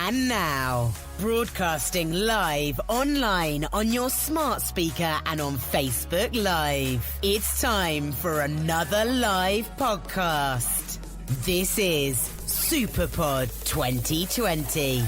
And now, broadcasting live online on your smart speaker and on Facebook Live. It's time for another live podcast. This is Superpod 2020.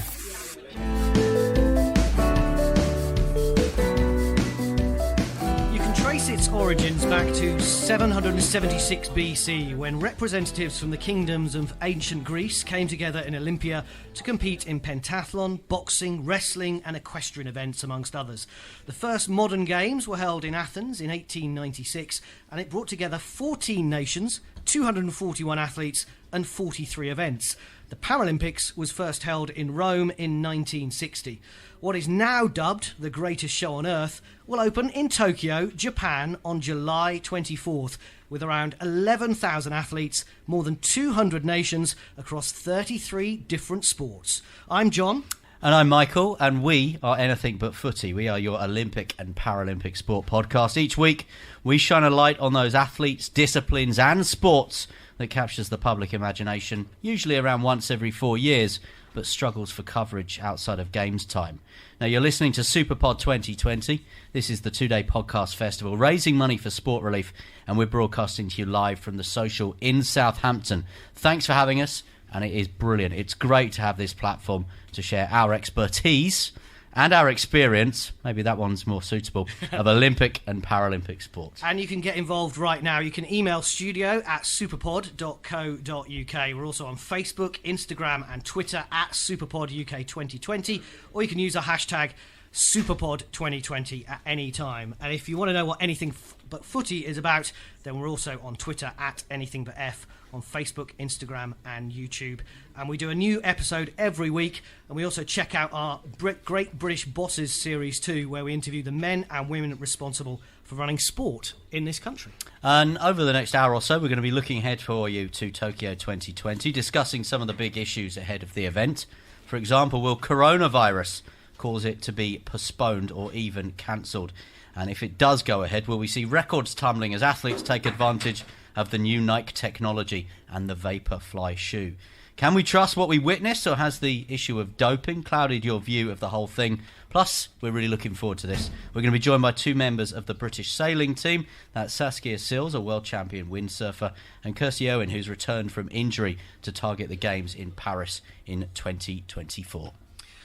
Its origins back to 776 BC, when representatives from the kingdoms of ancient Greece came together in Olympia to compete in pentathlon, boxing, wrestling and equestrian events, amongst others. The first modern games were held in Athens in 1896, and it brought together 14 nations, 241 athletes and 43 events. The Paralympics was first held in Rome in 1960. What is now dubbed the greatest show on earth will open in Tokyo, Japan on July 24th, with around 11,000 athletes, more than 200 nations across 33 different sports. I'm John. And I'm Michael, and we are Anything But Footy. We are your Olympic and Paralympic sport podcast. Each week, we shine a light on those athletes, disciplines and sports that captures the public imagination, usually around once every 4 years, but struggles for coverage outside of games time. Now, you're listening to Superpod 2020. This is the two-day podcast festival raising money for sport relief, and we're broadcasting to you live from the Social in Southampton. Thanks for having us, and it is brilliant. It's great to have this platform to share our expertise and our experience, maybe that one's more suitable, of Olympic and Paralympic sports. And you can get involved right now. You can email studio@superpod.co.uk. We're also on Facebook, Instagram and Twitter @SuperpodUK2020, or you can use our hashtag Superpod2020 at any time. And if you want to know what Anything But Footy is about, then we're also on Twitter @AnythingButF, on Facebook, Instagram and YouTube. And we do a new episode every week, and we also check out our Great British Bosses Series 2, where we interview the men and women responsible for running sport in this country. And over the next hour or so, we're going to be looking ahead for you to Tokyo 2020, discussing some of the big issues ahead of the event. For example, will coronavirus cause it to be postponed or even cancelled? And if it does go ahead, will we see records tumbling as athletes take advantage of the new Nike technology and the Vaporfly shoe? Can we trust what we witness, or has the issue of doping clouded your view of the whole thing? Plus, we're really looking forward to this. We're going to be joined by two members of the British sailing team. That's Saskia Sills, a world champion windsurfer, and Kirstie Urwin, who's returned from injury to target the Games in Paris in 2024.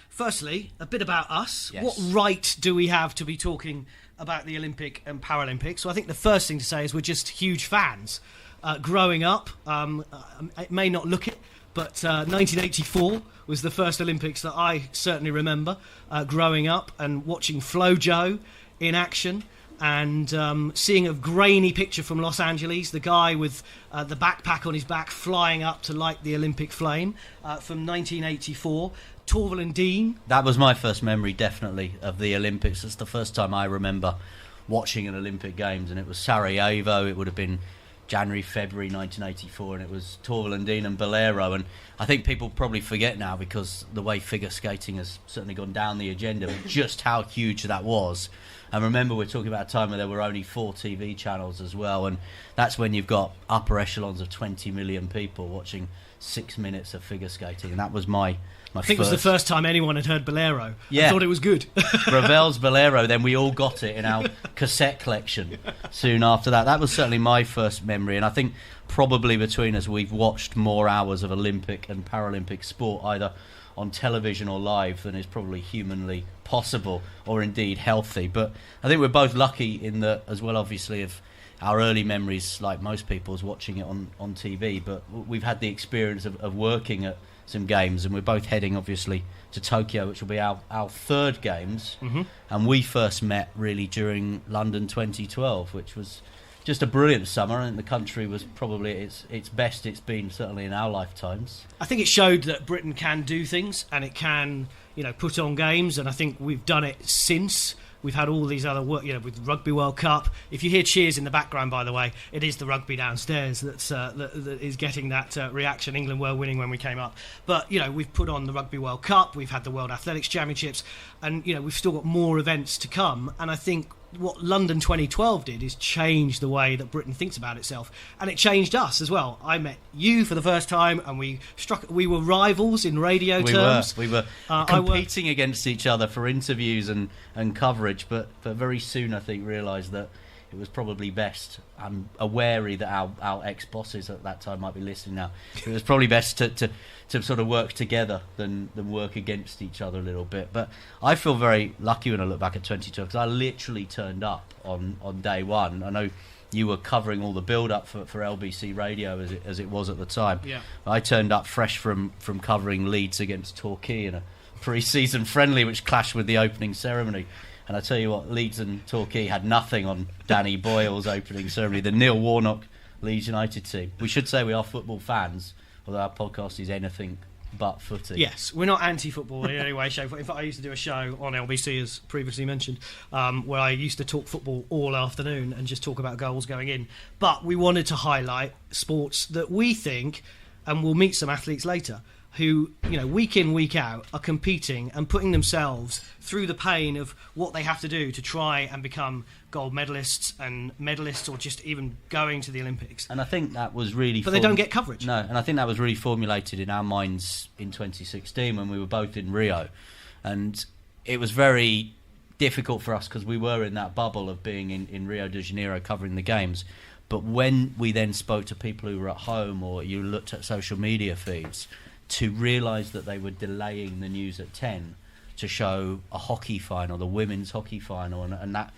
Firstly, a bit about us. Yes. What right do we have to be talking about the Olympic and Paralympics? So I think the first thing to say is we're just huge fans. Growing up, it may not look it, but 1984 was the first Olympics that I certainly remember growing up and watching Flojo in action and seeing a grainy picture from Los Angeles, the guy with the backpack on his back flying up to light the Olympic flame from 1984. Torvill and Dean. That was my first memory, definitely, of the Olympics. It's the first time I remember watching an Olympic Games, and it was Sarajevo. It would have been January, February 1984, and it was Torvill and Dean and Bolero. And I think people probably forget now, because the way figure skating has certainly gone down the agenda, but just how huge that was. And remember, we're talking about a time where there were only 4 TV channels as well, and that's when you've got upper echelons of 20 million people watching 6 minutes of figure skating, and that was my I think it was the first time anyone had heard Bolero. Yeah. I thought it was good. Ravel's Bolero, then we all got it in our cassette collection soon after that. That was certainly my first memory, and I think probably between us we've watched more hours of Olympic and Paralympic sport either on television or live than is probably humanly possible or indeed healthy. But I think we're both lucky in that, as well, obviously, of our early memories, like most people's, watching it on TV, but we've had the experience of working at some games, and we're both heading obviously to Tokyo, which will be our third games. And we first met really during London 2012, which was just a brilliant summer, and the country was probably its best it's been, certainly in our lifetimes. I think it showed that Britain can do things, and it can, put on games, and I think we've done it since. We've had all these other work, with Rugby World Cup. If you hear cheers in the background, by the way, it is the rugby downstairs that is getting that reaction. England were winning when we came up. But, we've put on the Rugby World Cup, we've had the World Athletics Championships, and, we've still got more events to come. And I think what London 2012 did is change the way that Britain thinks about itself, and it changed us as well. I met you for the first time, and we were rivals in radio terms. We were competing against each other for interviews and coverage, but very soon I think realised that it was probably best. I'm wary that our ex-bosses at that time might be listening now. It was probably best to sort of work together than work against each other a little bit. But I feel very lucky when I look back at 2012 because I literally turned up on day one. I know you were covering all the build-up for LBC Radio as it was at the time. Yeah. I turned up fresh from covering Leeds against Torquay in a pre-season friendly, which clashed with the opening ceremony. And I tell you what, Leeds and Torquay had nothing on Danny Boyle's opening ceremony, the Neil Warnock Leeds United team. We should say we are football fans, although our podcast is anything but footy. Yes, we're not anti-football in any way, shape. In fact, I used to do a show on LBC, as previously mentioned, where I used to talk football all afternoon and just talk about goals going in. But we wanted to highlight sports that we think, and we'll meet some athletes later, who, week in, week out, are competing and putting themselves through the pain of what they have to do to try and become gold medalists and medalists, or just even going to the Olympics. And I think that was really... But they don't get coverage. No, and I think that was really formulated in our minds in 2016 when we were both in Rio. And it was very difficult for us because we were in that bubble of being in Rio de Janeiro covering the games. But when we then spoke to people who were at home, or you looked at social media feeds, to realise that they were delaying the news at 10 to show a hockey final, the women's hockey final, and that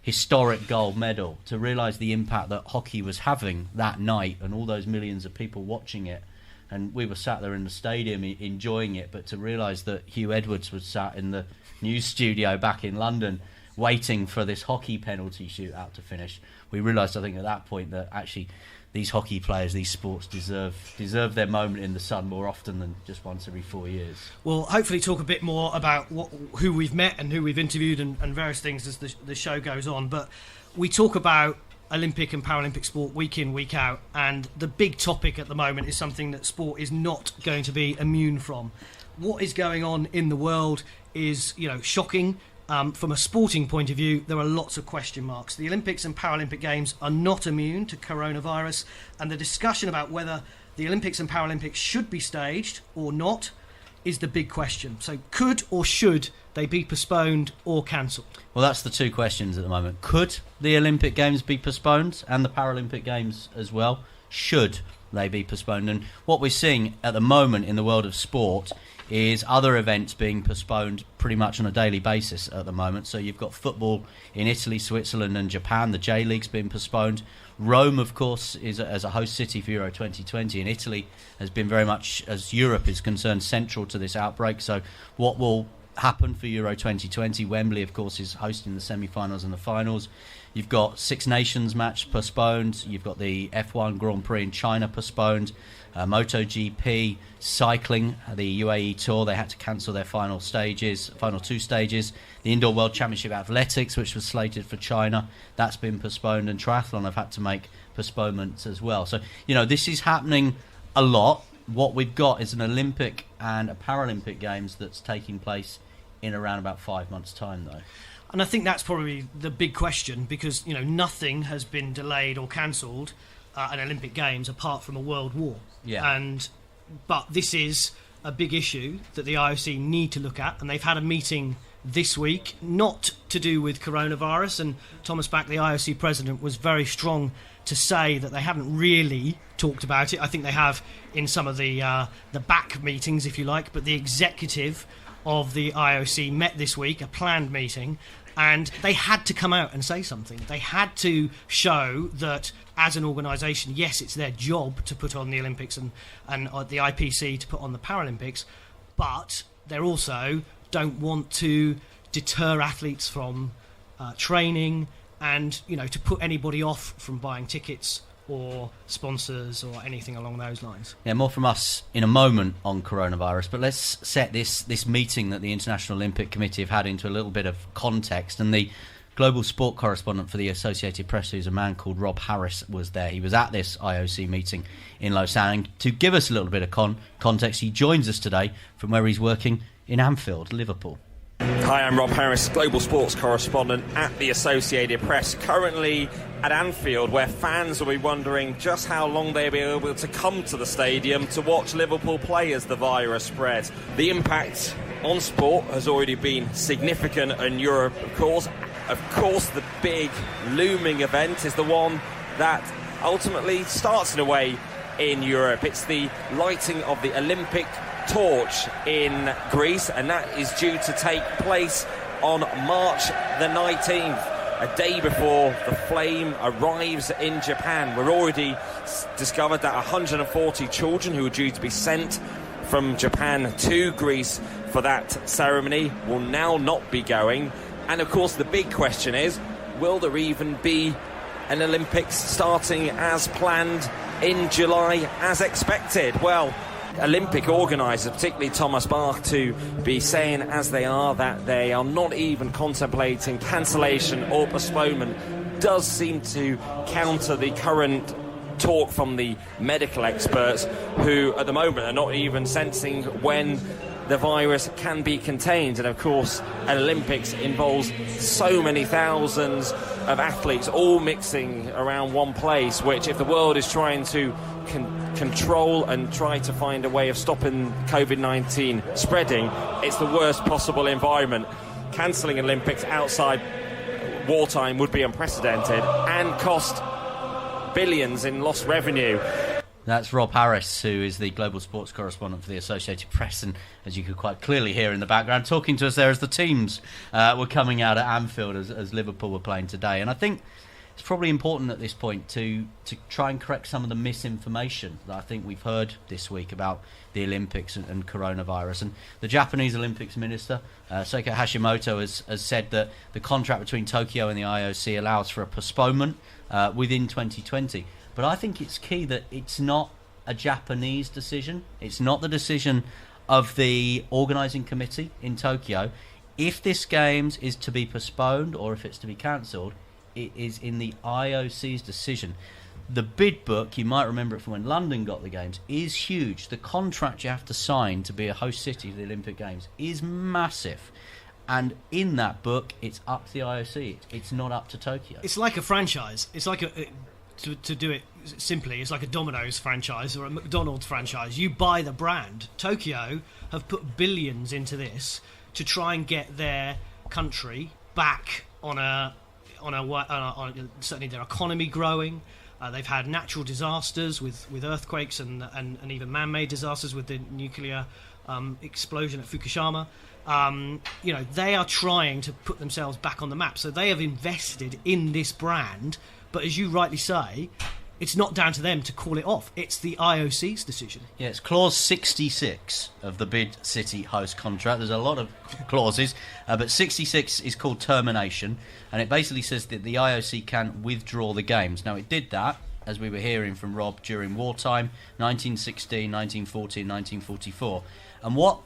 historic gold medal, to realise the impact that hockey was having that night and all those millions of people watching it. And we were sat there in the stadium enjoying it, but to realise that Hugh Edwards was sat in the news studio back in London waiting for this hockey penalty shootout to finish, we realised, I think, at that point that actually these hockey players, these sports deserve their moment in the sun more often than just once every 4 years. We'll hopefully talk a bit more about who we've met and who we've interviewed and various things as the show goes on. But we talk about Olympic and Paralympic sport week in, week out, and the big topic at the moment is something that sport is not going to be immune from. What is going on in the world is, shocking. From a sporting point of view, there are lots of question marks. The Olympics and Paralympic Games are not immune to coronavirus, and the discussion about whether the Olympics and Paralympics should be staged or not is the big question. So could or should they be postponed or cancelled? Well, that's the two questions at the moment. Could the Olympic Games be postponed, and the Paralympic Games as well? Should they be postponed? And what we're seeing at the moment in the world of sport is other events being postponed pretty much on a daily basis at the moment. So you've got football in Italy, Switzerland and Japan. The J-League's been postponed. Rome, of course, is as a host city for Euro 2020, and Italy has been very much, as Europe is concerned, central to this outbreak. So what will happen for Euro 2020? Wembley, of course, is hosting the semi-finals and the finals. You've got Six Nations match postponed. You've got the F1 Grand Prix in China postponed. MotoGP, cycling, the UAE Tour, they had to cancel their final two stages. The Indoor World Championship Athletics, which was slated for China, that's been postponed, and triathlon have had to make postponements as well. So, this is happening a lot. What we've got is an Olympic and a Paralympic Games that's taking place in around about 5 months' time, though. And I think that's probably the big question, because, nothing has been delayed or cancelled an Olympic Games apart from a world war. Yeah. But this is a big issue that the IOC need to look at, and they've had a meeting this week, not to do with coronavirus, and Thomas Bach, the IOC president, was very strong to say that they haven't really talked about it. I think they have in some of the back meetings, if you like, but the executive of the IOC met this week, a planned meeting, and they had to come out and say something. They had to show that as an organisation, yes, it's their job to put on the Olympics and the IPC to put on the Paralympics, but they also don't want to deter athletes from training and, to put anybody off from buying tickets or sponsors or anything along those lines. Yeah, more from us in a moment on coronavirus, but let's set this meeting that the International Olympic Committee have had into a little bit of context. And the global sport correspondent for the Associated Press, who's a man called Rob Harris, was there. He was at this IOC meeting in Lausanne. And to give us a little bit of context, he joins us today from where he's working in Anfield, Liverpool. Hi, I'm Rob Harris, Global Sports Correspondent at the Associated Press, currently at Anfield, where fans will be wondering just how long they'll be able to come to the stadium to watch Liverpool play as the virus spreads. The impact on sport has already been significant in Europe, of course. Of course, the big looming event is the one that ultimately starts in a way in Europe. It's the lighting of the Olympic torch in Greece, and that is due to take place on March the 19th, a day before the flame arrives in Japan. We're already discovered that 140 children who are due to be sent from Japan to Greece for that ceremony will now not be going. And of course the big question is, will there even be an Olympics starting as planned in July as expected? Well, Olympic organisers, particularly Thomas Bach, to be saying as they are that they are not even contemplating cancellation or postponement does seem to counter the current talk from the medical experts, who at the moment are not even sensing when the virus can be contained. And of course an Olympics involves so many thousands of athletes all mixing around one place, which if the world is trying to control and try to find a way of stopping COVID-19 spreading, it's the worst possible environment. Cancelling Olympics outside wartime would be unprecedented and cost billions in lost revenue. That's Rob Harris, who is the global sports correspondent for the Associated Press, and as you could quite clearly hear in the background, talking to us there as the teams were coming out at Anfield as Liverpool were playing today. And I think it's probably important at this point to try and correct some of the misinformation that I think we've heard this week about the Olympics and coronavirus. And the Japanese Olympics Minister, Seiko Hashimoto, has said that the contract between Tokyo and the IOC allows for a postponement within 2020. But I think it's key that it's not a Japanese decision. It's not the decision of the organising committee in Tokyo. If this Games is to be postponed or if it's to be cancelled, it is in the IOC's decision. The bid book, you might remember it from when London got the Games, is huge. The contract you have to sign to be a host city of the Olympic Games is massive. And in that book, it's up to the IOC. It's not up to Tokyo. It's like a franchise. It's like to do it simply, it's like a Domino's franchise or a McDonald's franchise. You buy the brand. Tokyo have put billions into this to try and get their country back on certainly their economy growing. They've had natural disasters with earthquakes and even man-made disasters with the nuclear explosion at Fukushima. They are trying to put themselves back on the map. So they have invested in this brand. But as you rightly say, it's not down to them to call it off. It's the IOC's decision. Yeah, it's clause 66 of the bid city host contract. There's a lot of clauses, but 66 is called termination, and it basically says that the IOC can withdraw the Games. Now, it did that, as we were hearing from Rob, during wartime, 1916, 1914, 1944. And what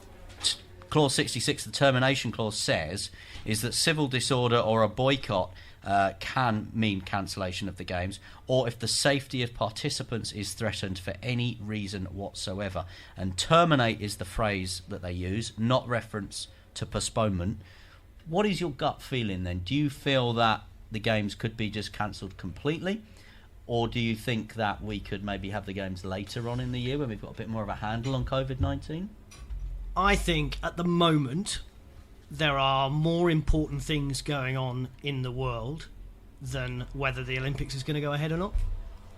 clause 66, the termination clause, says is that civil disorder or a boycott can mean cancellation of the Games, or if the safety of participants is threatened for any reason whatsoever. And terminate is the phrase that they use, not reference to postponement. What is your gut feeling then? Do you feel that the Games could be just cancelled completely, or do you think that we could maybe have the Games later on in the year when we've got a bit more of a handle on COVID-19? I think at the moment there are more important things going on in the world than whether the Olympics is going to go ahead or not.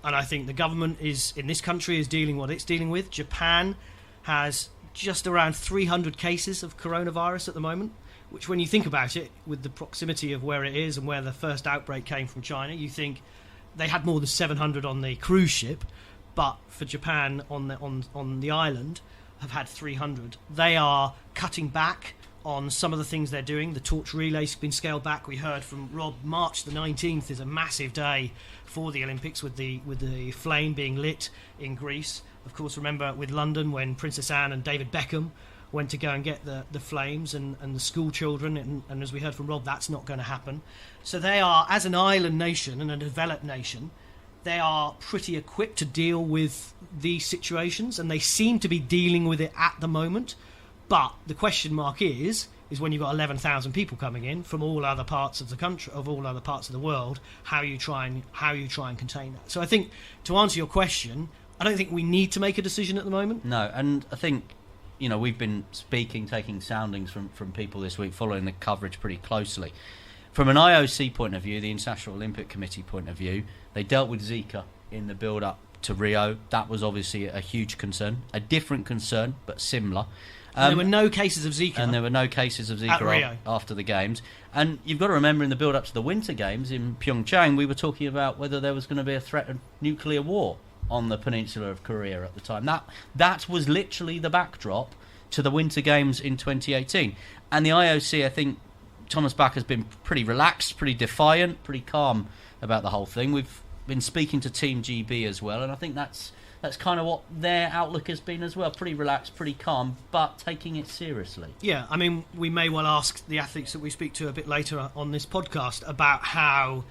And I think the government in this country is dealing what it's dealing with. Japan has just around 300 cases of coronavirus at the moment, which when you think about it, with the proximity of where it is and where the first outbreak came from China, you think they had more than 700 on the cruise ship, but for Japan on the island have had 300. They are cutting back on some of the things they're doing. The torch relay's been scaled back. We heard from Rob, March the 19th is a massive day for the Olympics with the flame being lit in Greece. Of course, remember with London when Princess Anne and David Beckham went to go and get the flames and the school children, and as we heard from Rob, that's not going to happen. So they are, as an island nation and a developed nation, they are pretty equipped to deal with these situations, and they seem to be dealing with it at the moment. But the question mark is is when you've got 11,000 people coming in from all other parts of the country, of all other parts of the world, how you try and contain that. So I think, to answer your question, I don't think we need to make a decision at the moment. No, and I think, we've been taking soundings from people this week, following the coverage pretty closely. From an IOC point of view, the International Olympic Committee point of view, they dealt with Zika in the build-up to Rio. That was obviously a huge concern, a different concern, but similar. There were no cases of Zika. And there were no cases of Zika after the Games. And you've got to remember, in the build-up to the Winter Games in Pyeongchang, we were talking about whether there was going to be a threat of nuclear war on the peninsula of Korea at the time. That was literally the backdrop to the Winter Games in 2018. And the IOC, I think, Thomas Bach has been pretty relaxed, pretty defiant, pretty calm about the whole thing. We've been speaking to Team GB as well, and I think that's kind of what their outlook has been as well. Pretty relaxed, pretty calm, but taking it seriously. Yeah, I mean, we may well ask the athletes that we speak to a bit later on this podcast about how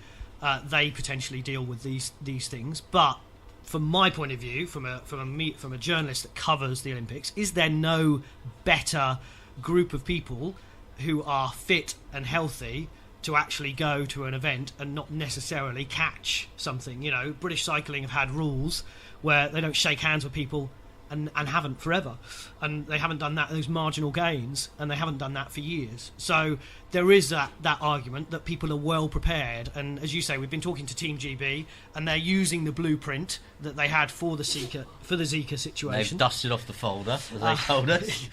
they potentially deal with these things. But from my point of view, from a journalist that covers the Olympics, is there no better group of people who are fit and healthy to actually go to an event and not necessarily catch something? British cycling have had rules where they don't shake hands with people and haven't forever, and they haven't done those marginal gains, and they haven't done that for years. So there is that argument that people are well prepared, and as you say, we've been talking to Team GB, and they're using the blueprint that they had for the Zika situation. They've dusted off the folder, as they told us.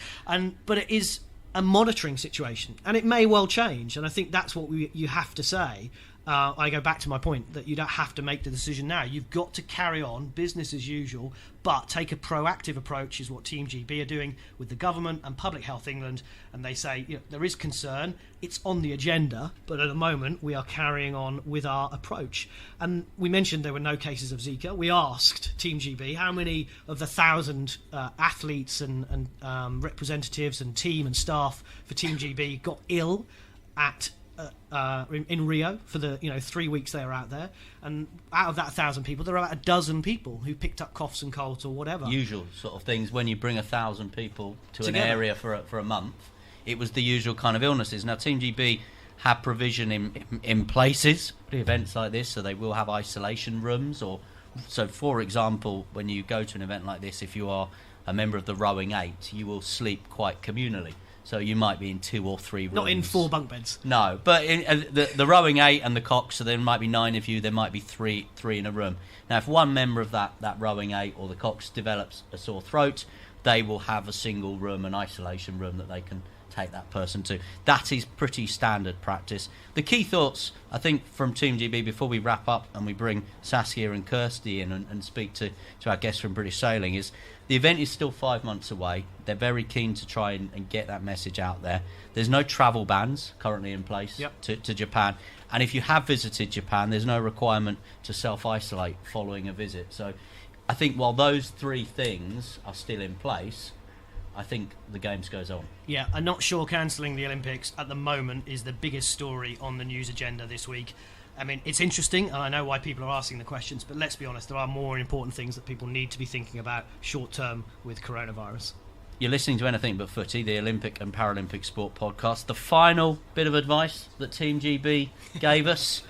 But it is a monitoring situation, and it may well change, and I think that's what you have to say. I go back to my point that you don't have to make the decision now. You've got to carry on business as usual, but take a proactive approach, is what Team GB are doing with the government and Public Health England. And they say, there is concern, it's on the agenda, but at the moment we are carrying on with our approach. And we mentioned there were no cases of Zika. We asked Team GB how many of the 1,000 athletes and representatives and team and staff for Team GB got ill in Rio for the 3 weeks they were out there, and out of that 1,000 people, there are about a dozen people who picked up coughs and colds or whatever. Usual sort of things when you bring 1,000 people to together. An area for a month. It was the usual kind of illnesses. Now, Team GB have provision in places for events like this, so they will have isolation rooms. So, for example, when you go to an event like this, if you are a member of the rowing 8, you will sleep quite communally. So you might be in 2 or 3 rooms. Not in 4 bunk beds. No, but in the rowing 8 and the cox, so there might be 9 of you, there might be three in a room. Now, if one member of that rowing 8 or the cox develops a sore throat, they will have a single room, an isolation room that they can take that person to. That is pretty standard practice. The key thoughts, I think, from Team GB before we wrap up and we bring Saskia and Kirstie in and speak to our guests from British Sailing, is the event is still 5 months away. They're very keen to try and get that message out there. There's no travel bans currently in place to Japan. And if you have visited Japan, there's no requirement to self-isolate following a visit. So I think while those 3 things are still in place, I think the Games goes on. Yeah, I'm not sure cancelling the Olympics at the moment is the biggest story on the news agenda this week. I mean, it's interesting, and I know why people are asking the questions, but let's be honest, there are more important things that people need to be thinking about short-term with coronavirus. You're listening to Anything But Footy, the Olympic and Paralympic sport podcast. The final bit of advice that Team GB gave us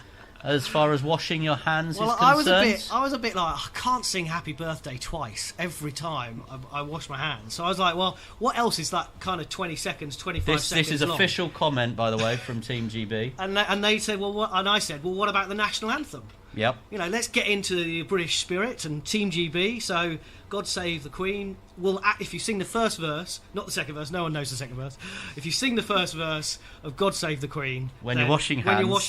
as far as washing your hands is concerned. I was a bit like, I can't sing Happy Birthday twice every time I wash my hands. So I was like, well, what else is that kind of 20 seconds, 25 seconds This is long? official comment, by the way, from Team GB. And they said, and I said, what about the national anthem? Yep. Let's get into the British spirit and Team GB. So, God Save the Queen. If you sing the first verse, not the second verse, no one knows the second verse. If you sing the first verse of God Save the Queen, when you're washing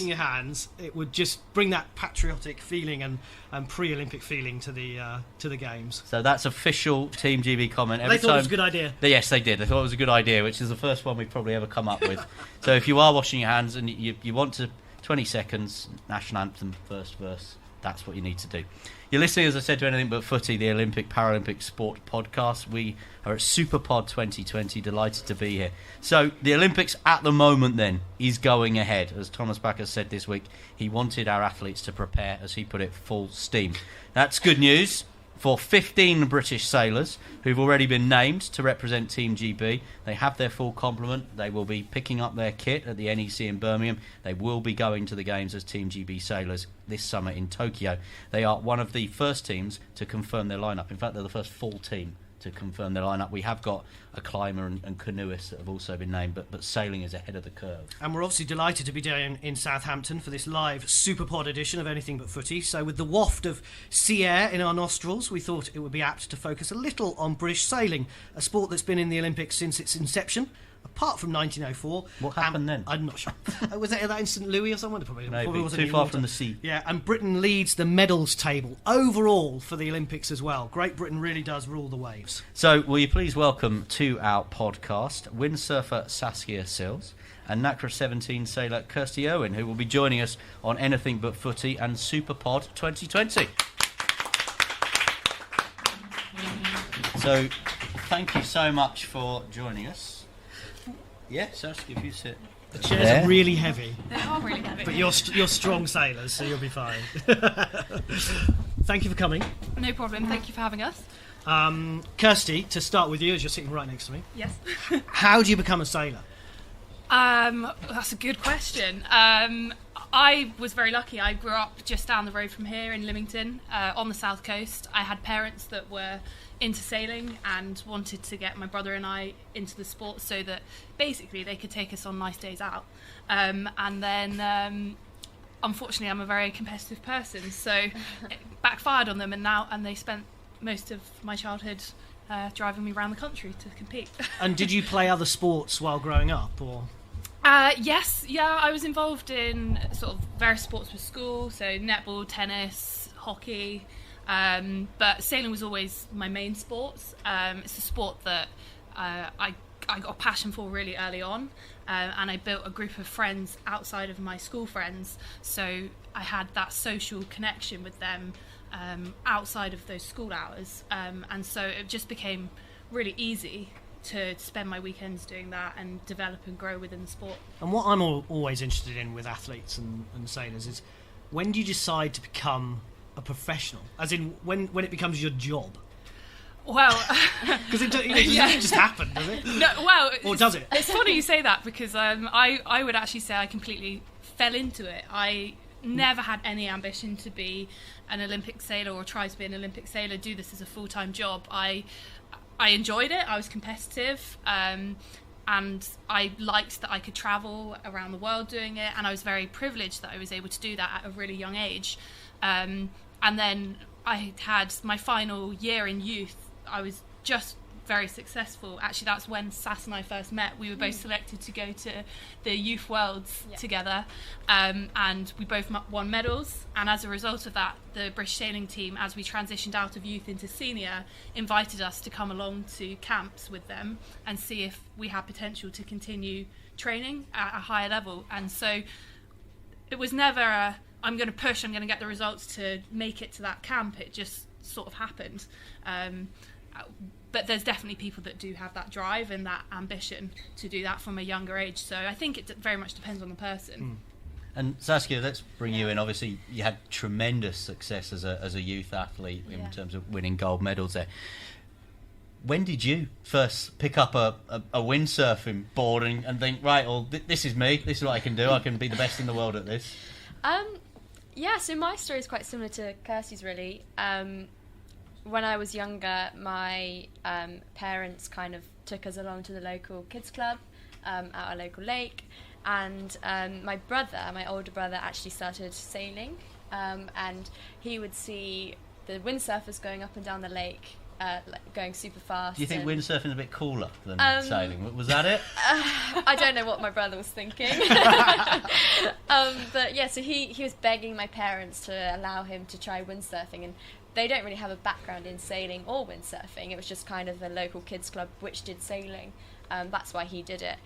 your hands, it would just bring that patriotic feeling and pre-Olympic feeling to the games. So that's official Team GB comment. They thought it was a good idea. Yes, they did. They thought it was a good idea, which is the first one we've probably ever come up with. So if you are washing your hands and you want to 20 seconds, national anthem, first verse, that's what you need to do. You're listening, as I said, to Anything But Footy, the Olympic Paralympic sport podcast. We are at Superpod2020, delighted to be here. So the Olympics at the moment then is going ahead. As Thomas Bach has said this week, he wanted our athletes to prepare, as he put it, full steam. That's good news. for 15 British sailors who've already been named to represent Team GB. They have their full complement. They will be picking up their kit at the NEC in Birmingham. They will be going to the Games as Team GB sailors this summer in Tokyo. They are one of the first teams to confirm their lineup. In fact, they're the first full team to confirm their lineup. We have got a climber and canoeist that have also been named, but sailing is ahead of the curve. And we're obviously delighted to be down in Southampton for this live Superpod edition of Anything But Footy. So with the waft of sea air in our nostrils, we thought it would be apt to focus a little on British sailing, a sport that's been in the Olympics since its inception, apart from 1904. What happened then? I'm not sure. Was it that in St Louis or somewhere? Probably wasn't too far from the sea. Yeah, and Britain leads the medals table overall for the Olympics as well. Great Britain really does rule the waves. So will you please welcome to our podcast windsurfer Saskia Sills and Nacra17 sailor Kirstie Urwin, who will be joining us on Anything But Footy and Superpod 2020. So thank you so much for joining us. Yeah, Saskia, if you sit. The chairs are really heavy. They are really heavy. But you're strong sailors, so you'll be fine. Thank you for coming. No problem. Thank you for having us. Kirstie, to start with you, as you're sitting right next to me. Yes. How do you become a sailor? That's a good question. I was very lucky. I grew up just down the road from here in Lymington, on the south coast. I had parents that were into sailing and wanted to get my brother and I into the sport so that basically they could take us on nice days out. And then, unfortunately, I'm a very competitive person, so it backfired on them, and they spent most of my childhood driving me around the country to compete. And did you play other sports while growing up, or...? Yes, I was involved in sort of various sports with school, so netball, tennis, hockey, but sailing was always my main sport. It's a sport that I got a passion for really early on, and I built a group of friends outside of my school friends, so I had that social connection with them outside of those school hours, and so it just became really easy to spend my weekends doing that and develop and grow within the sport. And what I'm always interested in with athletes and sailors is, when do you decide to become a professional? As in, when it becomes your job? Well, because it doesn't just happen, does it? No, well, or does it? It's funny you say that, because I would actually say I completely fell into it. I never had any ambition to be an Olympic sailor or try to be an Olympic sailor, do this as a full-time job. I enjoyed it. I was competitive, and I liked that I could travel around the world doing it, and I was very privileged that I was able to do that at a really young age. And then I had my final year in youth. I was just very successful. Actually, that's when Sass and I first met. We were both selected to go to the Youth Worlds together, and we both won medals. And as a result of that, the British sailing team, as we transitioned out of youth into senior, invited us to come along to camps with them and see if we had potential to continue training at a higher level. And so it was never I'm going to push, I'm going to get the results to make it to that camp. It just sort of happened. But there's definitely people that do have that drive and that ambition to do that from a younger age. So I think it very much depends on the person. And Saskia, let's bring you in. Obviously, you had tremendous success as a youth athlete in terms of winning gold medals there. When did you first pick up a windsurfing board and think, right, well, this is me, this is what I can do, I can be the best in the world at this? So my story is quite similar to Kirstie's, really. When I was younger, my parents kind of took us along to the local kids club at our local lake, and my older brother, actually started sailing, and he would see the windsurfers going up and down the lake, going super fast. Do you think windsurfing is a bit cooler than sailing? Was that it? I don't know what my brother was thinking. But yeah, so he was begging my parents to allow him to try windsurfing, and they don't really have a background in sailing or windsurfing. It was just kind of the local kids club which did sailing. That's why he did it.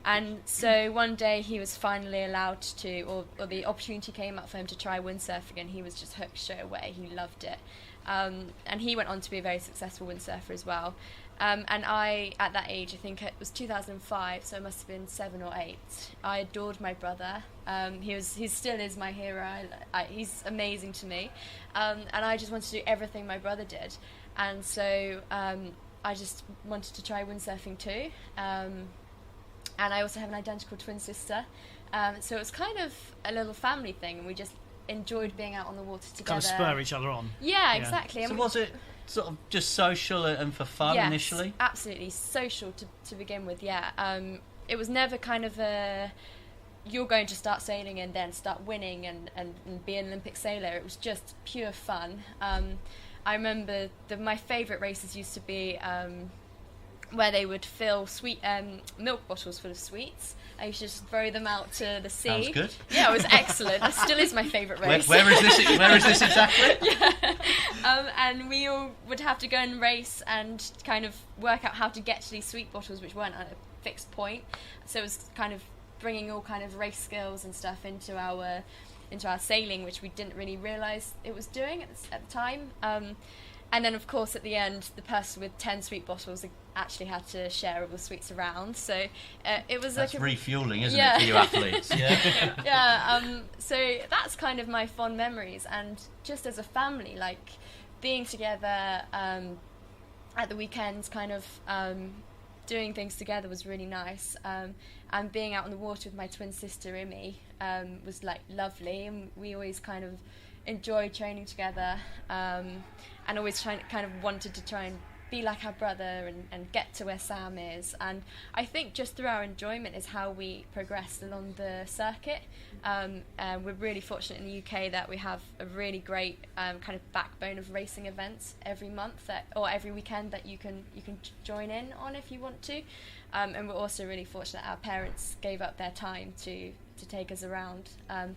And so one day he was finally allowed to, or the opportunity came up for him to try windsurfing, and he was just hooked straight away. He loved it. And he went on to be a very successful windsurfer as well. And I, at that age, I think it was 2005, so I must have been 7 or 8. I adored my brother. He still is my hero. He's amazing to me. And I just wanted to do everything my brother did. And so I just wanted to try windsurfing too. And I also have an identical twin sister. So it was kind of a little family thing, and we just enjoyed being out on the water together. Kind of spur each other on. Yeah, exactly. So was it sort of just social and for fun initially? Absolutely social to begin with. Yeah, it was never kind of a you're going to start sailing and then start winning and be an Olympic sailor. It was just pure fun. I remember my favourite races used to be where they would fill milk bottles full of sweets. I used to just throw them out to the sea. Sounds good. Yeah, it was excellent. It still is my favourite race. Where is this exactly? Yeah. And we all would have to go and race and kind of work out how to get to these sweet bottles, which weren't at a fixed point. So it was kind of bringing all kind of race skills and stuff into our sailing, which we didn't really realise it was doing at the time. And then, of course, at the end, the person with 10 sweet bottles actually had to share all the sweets around. So it was that's like refuelling, isn't it, for you athletes? Yeah. Yeah. So that's kind of my fond memories, and just as a family, like being together at the weekends, kind of doing things together was really nice. And being out on the water with my twin sister Imi was like lovely, and we always kind of enjoyed training together, and always wanted to try and be like our brother and get to where Sam is. And I think just through our enjoyment is how we progressed along the circuit. We're really fortunate in the UK that we have a really great kind of backbone of racing events every month or every weekend that you can join in on if you want to. And we're also really fortunate our parents gave up their time to take us around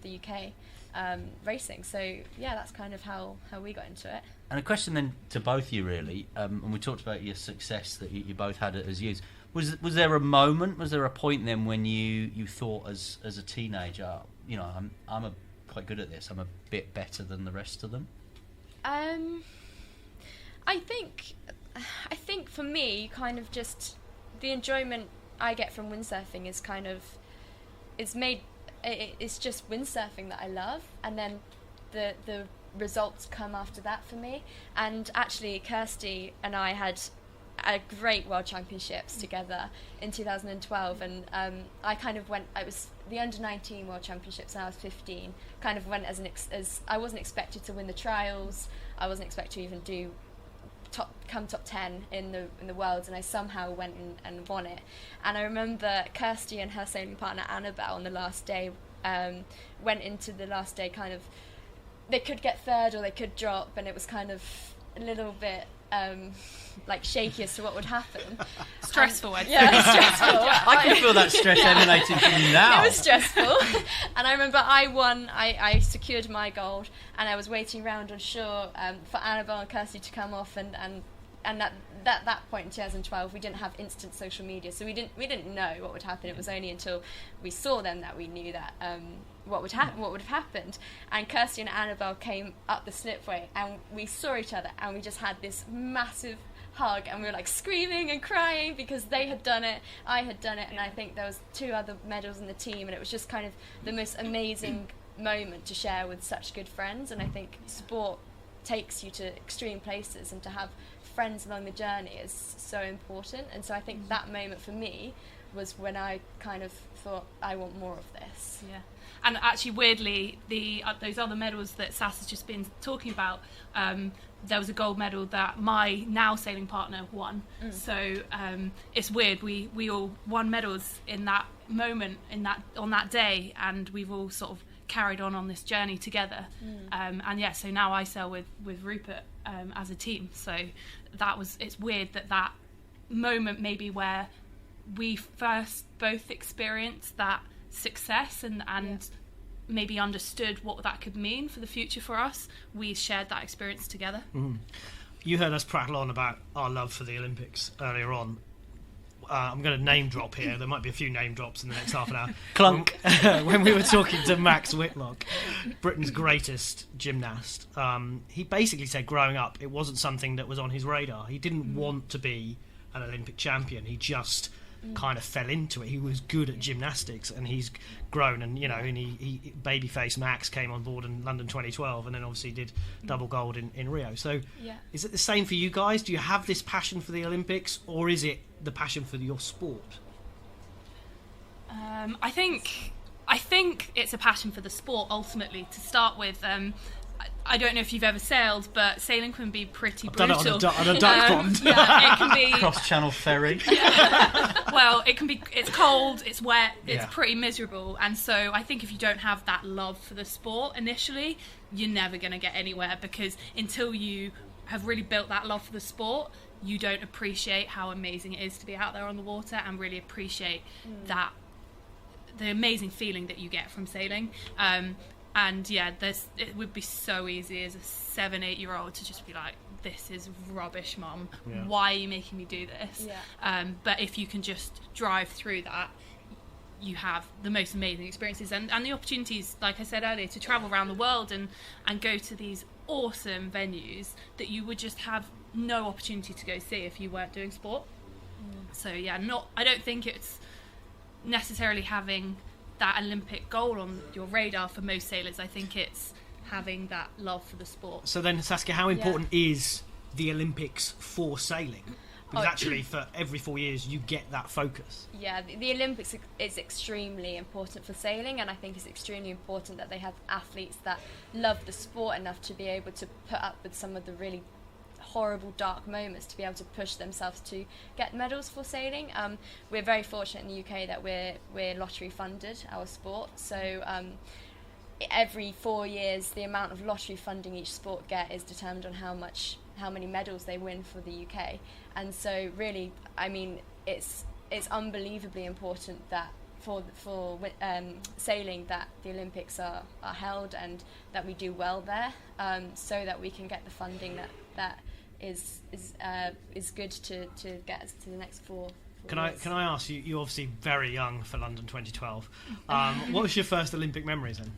the UK racing. So yeah, that's kind of how we got into it. And a question then to both of you, really, and we talked about your success that you both had as youths. Was there a moment, was there a point then when you thought as a teenager, you know, I'm quite good at this, I'm a bit better than the rest of them? I think for me, kind of just the enjoyment I get from windsurfing is kind of it's just windsurfing that I love, and then the results come after that for me. And actually Kirstie and I had a great World Championships together in 2012, and I kind of went, it was the under-19 World Championships and I was 15, kind of went as I wasn't expected to win the trials, I wasn't expected to even do top 10 in the Worlds, and I somehow went and won it. And I remember Kirstie and her sailing partner Annabelle on the last day went into the last day kind of, they could get third or they could drop, and it was kind of a little bit like shaky as to what would happen. Stressful, I'd say. Yeah, stressful. I can feel that stress emanating from you now. It was stressful. And I remember I won, I secured my gold, and I was waiting around on shore for Annabelle and Kirstie to come off, and at that point in 2012 we didn't have instant social media, so we didn't know what would happen. It was only until we saw them that we knew that what would have happened. And Kirstie and Annabelle came up the slipway, and we saw each other, and we just had this massive hug, and we were like screaming and crying because they had done it, I had done it, and I think there was 2 other medals in the team, and it was just kind of the most amazing moment to share with such good friends. And I think sport takes you to extreme places, and to have friends along the journey is so important. And so I think that moment for me was when I kind of thought, I want more of this. Yeah. And actually, weirdly, those other medals that Sass has just been talking about, there was a gold medal that my now sailing partner won. So it's weird. We all won medals in that moment, on that day, and we've all sort of carried on this journey together. And yeah, so now I sail with Rupert as a team. So it's weird that moment maybe where we first both experienced that success and maybe understood what that could mean for the future for us. We shared that experience together. You heard us prattle on about our love for the Olympics earlier on. I'm going to name drop here. There might be a few name drops in the next half an hour. Clunk. When we were talking to Max Whitlock, Britain's greatest gymnast, he basically said growing up it wasn't something that was on his radar. He didn't want to be an Olympic champion. He just kind of fell into it. He was good at gymnastics, and he's grown, and and he babyface Max came on board in London 2012, and then obviously did double gold in Rio. So is it the same for you guys? Do you have this passion for the Olympics, or is it the passion for your sport? I think it's a passion for the sport ultimately to start with. I don't know if you've ever sailed, but sailing can be pretty brutal. I've done it on a duck pond. Yeah, it can be Cross-channel ferry. Well, it can be. It's cold. It's wet. It's pretty miserable. And so I think if you don't have that love for the sport initially, you're never going to get anywhere, because until you have really built that love for the sport, you don't appreciate how amazing it is to be out there on the water and really appreciate the amazing feeling that you get from sailing. And it would be so easy as a 7-8-year-old to just be like, this is rubbish, Mum. Yeah. Why are you making me do this? Yeah. But if you can just drive through that, you have the most amazing experiences and the opportunities, like I said earlier, to travel around the world and go to these awesome venues that you would just have no opportunity to go see if you weren't doing sport. So I don't think it's necessarily having that Olympic goal on your radar for most sailors. I think it's having that love for the sport. So then, Saskia, how important is the Olympics for sailing? Because actually, for every 4 years, you get that focus. Yeah, the Olympics is extremely important for sailing, and I think it's extremely important that they have athletes that love the sport enough to be able to put up with some of the really horrible dark moments to be able to push themselves to get medals for sailing. We're very fortunate in the UK that we're lottery funded, our sport, so every 4 years the amount of lottery funding each sport get is determined on how many medals they win for the UK. And so really, I mean, it's unbelievably important that for sailing that the Olympics are held and that we do well there, so that we can get the funding that is good to get us to the next four Can I ask you? You're obviously very young for London 2012. What was your first Olympic memories then,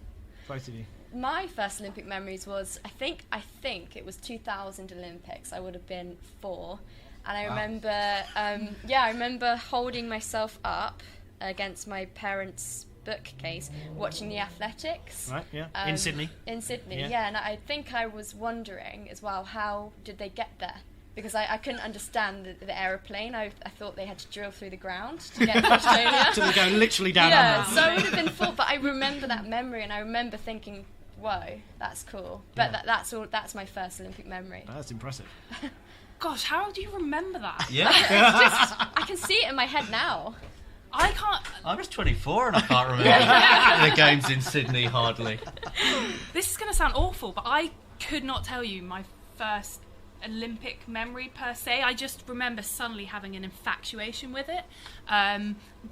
both of you? My first Olympic memories was I think it was 2000 Olympics. I would have been 4, and I remember I remember holding myself up against my parents' bookcase watching the athletics. Right, yeah. In Sydney, yeah. And I think I was wondering as well, how did they get there? Because I couldn't understand the aeroplane. I thought they had to drill through the ground to get to Australia. So they go literally down under. So I would have been 4, but I remember that memory, and I remember thinking, whoa, that's cool. But that's my first Olympic memory. That's impressive. Gosh, how do you remember that? Yeah. I can see it in my head now. I can't. I was 24 and I can't remember the games in Sydney hardly. This is going to sound awful, but I could not tell you my first Olympic memory per se. I just remember suddenly having an infatuation with it.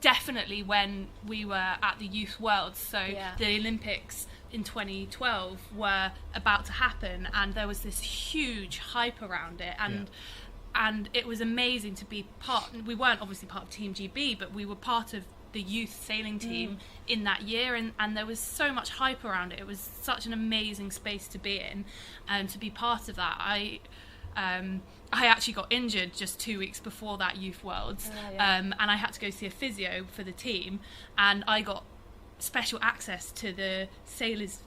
Definitely when we were at the Youth Worlds, so the Olympics in 2012 were about to happen, and there was this huge hype around it, and it was amazing to be part. We weren't obviously part of Team GB, but we were part of the youth sailing team in that year, and there was so much hype around it. It was such an amazing space to be in, and to be part of that. I actually got injured just 2 weeks before that Youth Worlds, and I had to go see a physio for the team, and I got special access to the sailors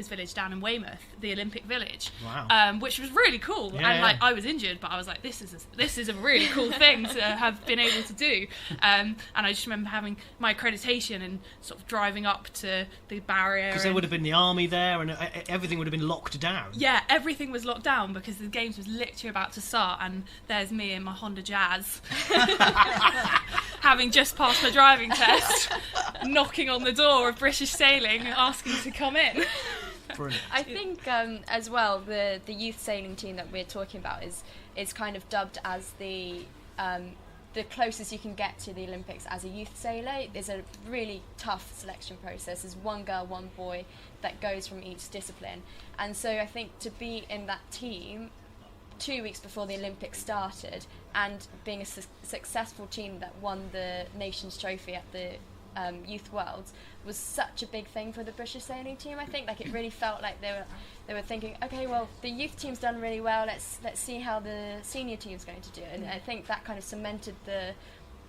village down in Weymouth, the Olympic village. Wow. Which was really cool. I was injured, but I was like, this is a really cool thing to have been able to do. And I just remember having my accreditation and sort of driving up to the barrier, because there would have been the army there, and everything would have been locked down. Yeah, everything was locked down because the games was literally about to start, and there's me in my Honda Jazz having just passed my driving test, knocking on the door of British Sailing asking to come in. Brilliant. I think as well the youth sailing team that we're talking about is kind of dubbed as the closest you can get to the Olympics as a youth sailor. There's a really tough selection process. There's one girl, one boy that goes from each discipline, and so I think to be in that team 2 weeks before the Olympics started, and being a successful team that won the Nations Trophy at the Youth Worlds was such a big thing for the British sailing team. I think it really felt like they were thinking, okay, well, the youth team's done really well. Let's see how the senior team's going to do. And I think that kind of cemented the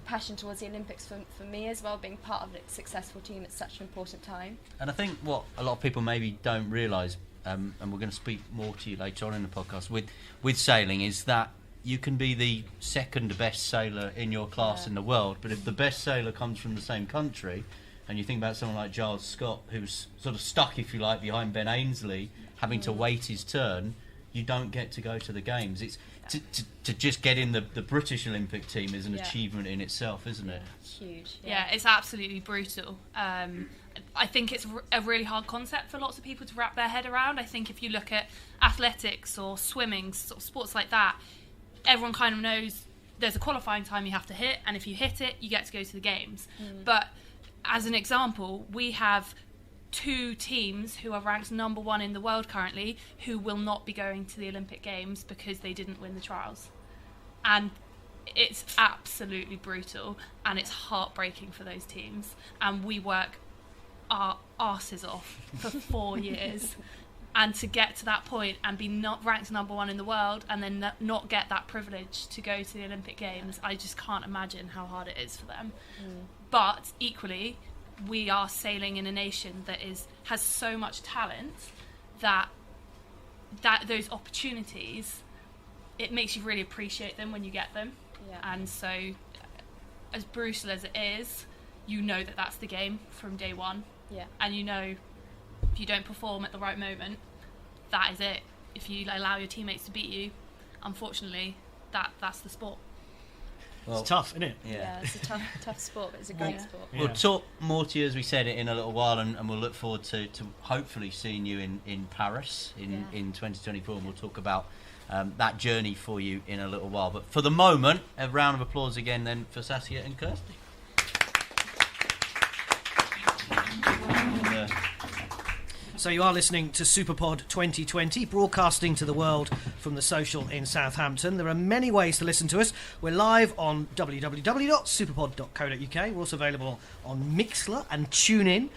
passion towards the Olympics for me as well, being part of a successful team at such an important time. And I think what a lot of people maybe don't realise, and we're going to speak more to you later on in the podcast, with sailing, is that you can be the second best sailor in your class in the world, but if the best sailor comes from the same country, and you think about someone like Giles Scott, who's sort of stuck, if you like, behind Ben Ainsley, having to wait his turn, you don't get to go to the games. It's to just get in the British Olympic team is an achievement in itself, isn't it? Huge. Yeah, it's absolutely brutal. I think it's a really hard concept for lots of people to wrap their head around. I think if you look at athletics or swimming, sort of sports like that, everyone kind of knows there's a qualifying time you have to hit, and if you hit it, you get to go to the games. But as an example, we have 2 teams who are ranked number 1 in the world currently who will not be going to the Olympic Games because they didn't win the trials. And it's absolutely brutal, and it's heartbreaking for those teams. And we work our arses off for 4 years. And to get to that point and be not ranked number 1 in the world and then not get that privilege to go to the Olympic Games, I just can't imagine how hard it is for them. But equally, we are sailing in a nation that has so much talent that those opportunities, it makes you really appreciate them when you get them. And so, as brutal as it is, you know that that's the game from day one. And you know, if you don't perform at the right moment, that is it. If you allow your teammates to beat you, unfortunately, that's the sport. Well, it's tough, isn't it? Yeah, it's a tough sport, but it's a great sport. We'll talk more to you, as we said, in a little while, and we'll look forward to hopefully seeing you in Paris in 2024, and we'll talk about that journey for you in a little while. But for the moment, a round of applause again then for Saskia and Kirstie. So you are listening to Superpod 2020, broadcasting to the world from the Social in Southampton. There are many ways to listen to us. We're live on www.superpod.co.uk. We're also available on Mixlr and TuneIn.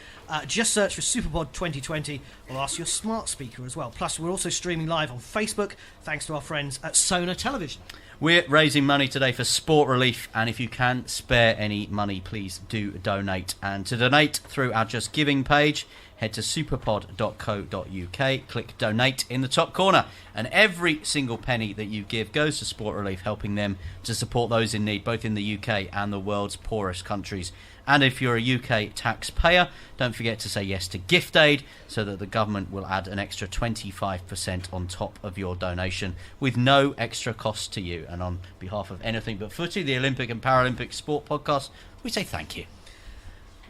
Just search for Superpod 2020 or ask your smart speaker as well. Plus, we're also streaming live on Facebook, thanks to our friends at Sona Television. We're raising money today for sport relief, and if you can spare any money, please do donate. And to donate through our Just Giving page, head to superpod.co.uk, click donate in the top corner, and every single penny that you give goes to sport relief, helping them to support those in need, both in the UK and the world's poorest countries. And if you're a UK taxpayer, don't forget to say yes to gift aid so that the government will add an extra 25% on top of your donation with no extra cost to you. And on behalf of Anything But Footy, the Olympic and Paralympic Sport Podcast, we say thank you.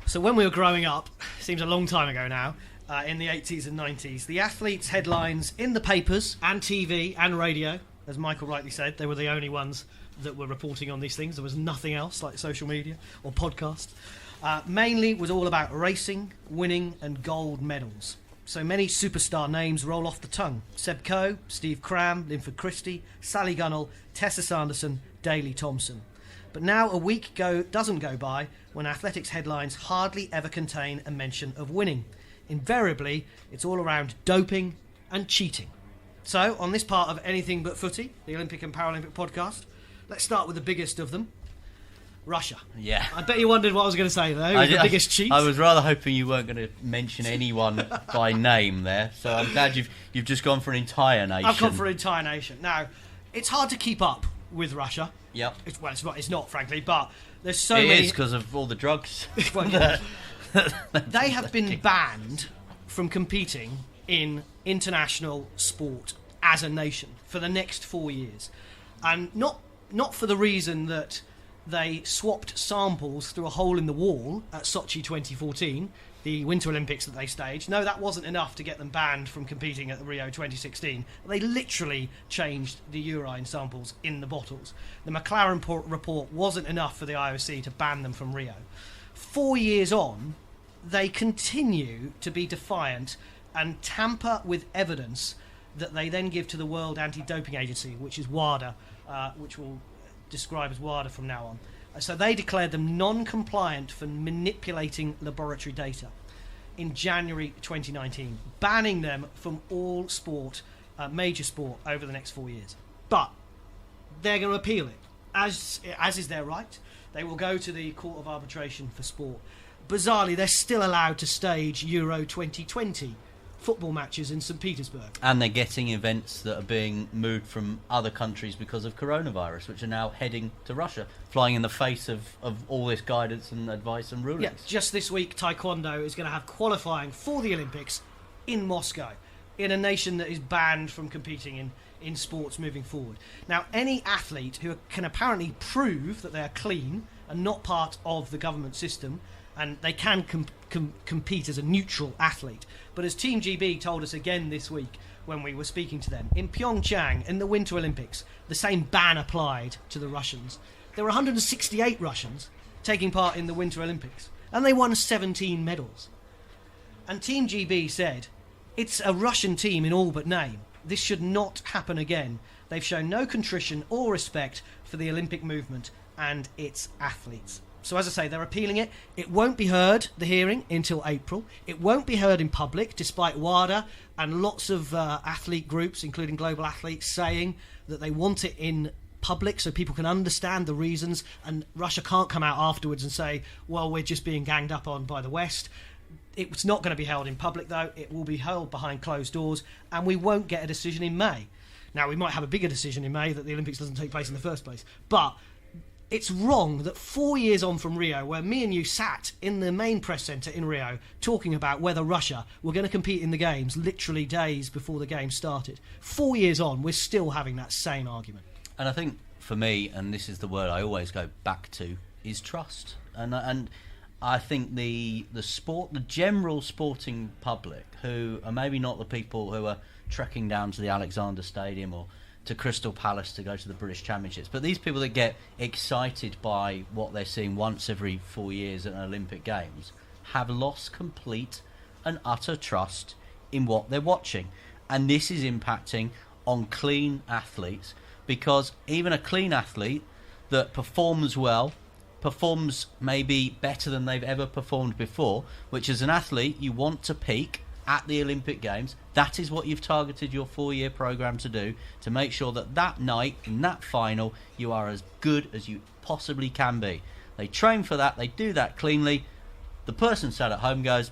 So when we were growing up, seems a long time ago now, in the 80s and 90s, the athletes' headlines in the papers and TV and radio, as Michael rightly said, they were the only ones that were reporting on these things. There was nothing else like social media or podcast. Mainly was all about racing, winning and gold medals. So many superstar names roll off the tongue. Seb Coe, Steve Cram, Linford Christie, Sally Gunnell, Tessa Sanderson, Daley Thompson. But now a week doesn't go by when athletics headlines hardly ever contain a mention of winning. Invariably, it's all around doping and cheating. So, on this part of Anything But Footy, the Olympic and Paralympic podcast, let's start with the biggest of them, Russia. Yeah. I bet you wondered what I was going to say, though. The biggest cheat. I was rather hoping you weren't going to mention anyone by name there, so I'm glad you've just gone for an entire nation. I've gone for an entire nation. Now, it's hard to keep up with Russia. Yep. It's not, frankly, but there's so many... It is because of all the drugs. They have been banned from competing in international sport as a nation for the next 4 years. And not for the reason that they swapped samples through a hole in the wall at Sochi 2014, the Winter Olympics that they staged. No, that wasn't enough to get them banned from competing at the Rio 2016. They literally changed the urine samples in the bottles. The McLaren report wasn't enough for the IOC to ban them from Rio. 4 years on, they continue to be defiant and tamper with evidence that they then give to the World Anti-Doping Agency, which is WADA, which we'll describe as WADA from now on. So they declared them non-compliant for manipulating laboratory data in January 2019, banning them from all sport, major sport, over the next 4 years. But they're going to appeal it, as is their right. They will go to the Court of Arbitration for Sport. Bizarrely, they're still allowed to stage Euro 2020 football matches in St. Petersburg. And they're getting events that are being moved from other countries because of coronavirus, which are now heading to Russia, flying in the face of all this guidance and advice and rulings. Yeah, just this week, Taekwondo is going to have qualifying for the Olympics in Moscow, in a nation that is banned from competing in sports moving forward. Now, any athlete who can apparently prove that they are clean and not part of the government system, and they can compete as a neutral athlete. But as Team GB told us again this week when we were speaking to them, in Pyeongchang, in the Winter Olympics, the same ban applied to the Russians. There were 168 Russians taking part in the Winter Olympics, and they won 17 medals. And Team GB said, it's a Russian team in all but name. This should not happen again. They've shown no contrition or respect for the Olympic movement and its athletes. So as I say, they're appealing it. It won't be heard, the hearing, until April. It won't be heard in public, despite WADA and lots of athlete groups, including Global Athletes, saying that they want it in public so people can understand the reasons, and Russia can't come out afterwards and say, well, we're just being ganged up on by the West. It's not going to be held in public, though. It will be held behind closed doors, and we won't get a decision in May. Now, we might have a bigger decision in May that the Olympics doesn't take place in the first place, but it's wrong that 4 years on from Rio, where me and you sat in the main press centre in Rio talking about whether Russia were going to compete in the Games literally days before the Games started, 4 years on, we're still having that same argument. And I think for me, and this is the word I always go back to, is trust. And I think the general sporting public, who are maybe not the people who are trekking down to the Alexander Stadium or to Crystal Palace to go to the British Championships, but these people that get excited by what they're seeing once every 4 years at an Olympic Games have lost complete and utter trust in what they're watching. And this is impacting on clean athletes, because even a clean athlete that performs well, performs maybe better than they've ever performed before, which as an athlete you want to peak at the Olympic Games. That is what you've targeted your 4-year programme to do, to make sure that that night, in that final, you are as good as you possibly can be. They train for that, they do that cleanly. The person sat at home goes,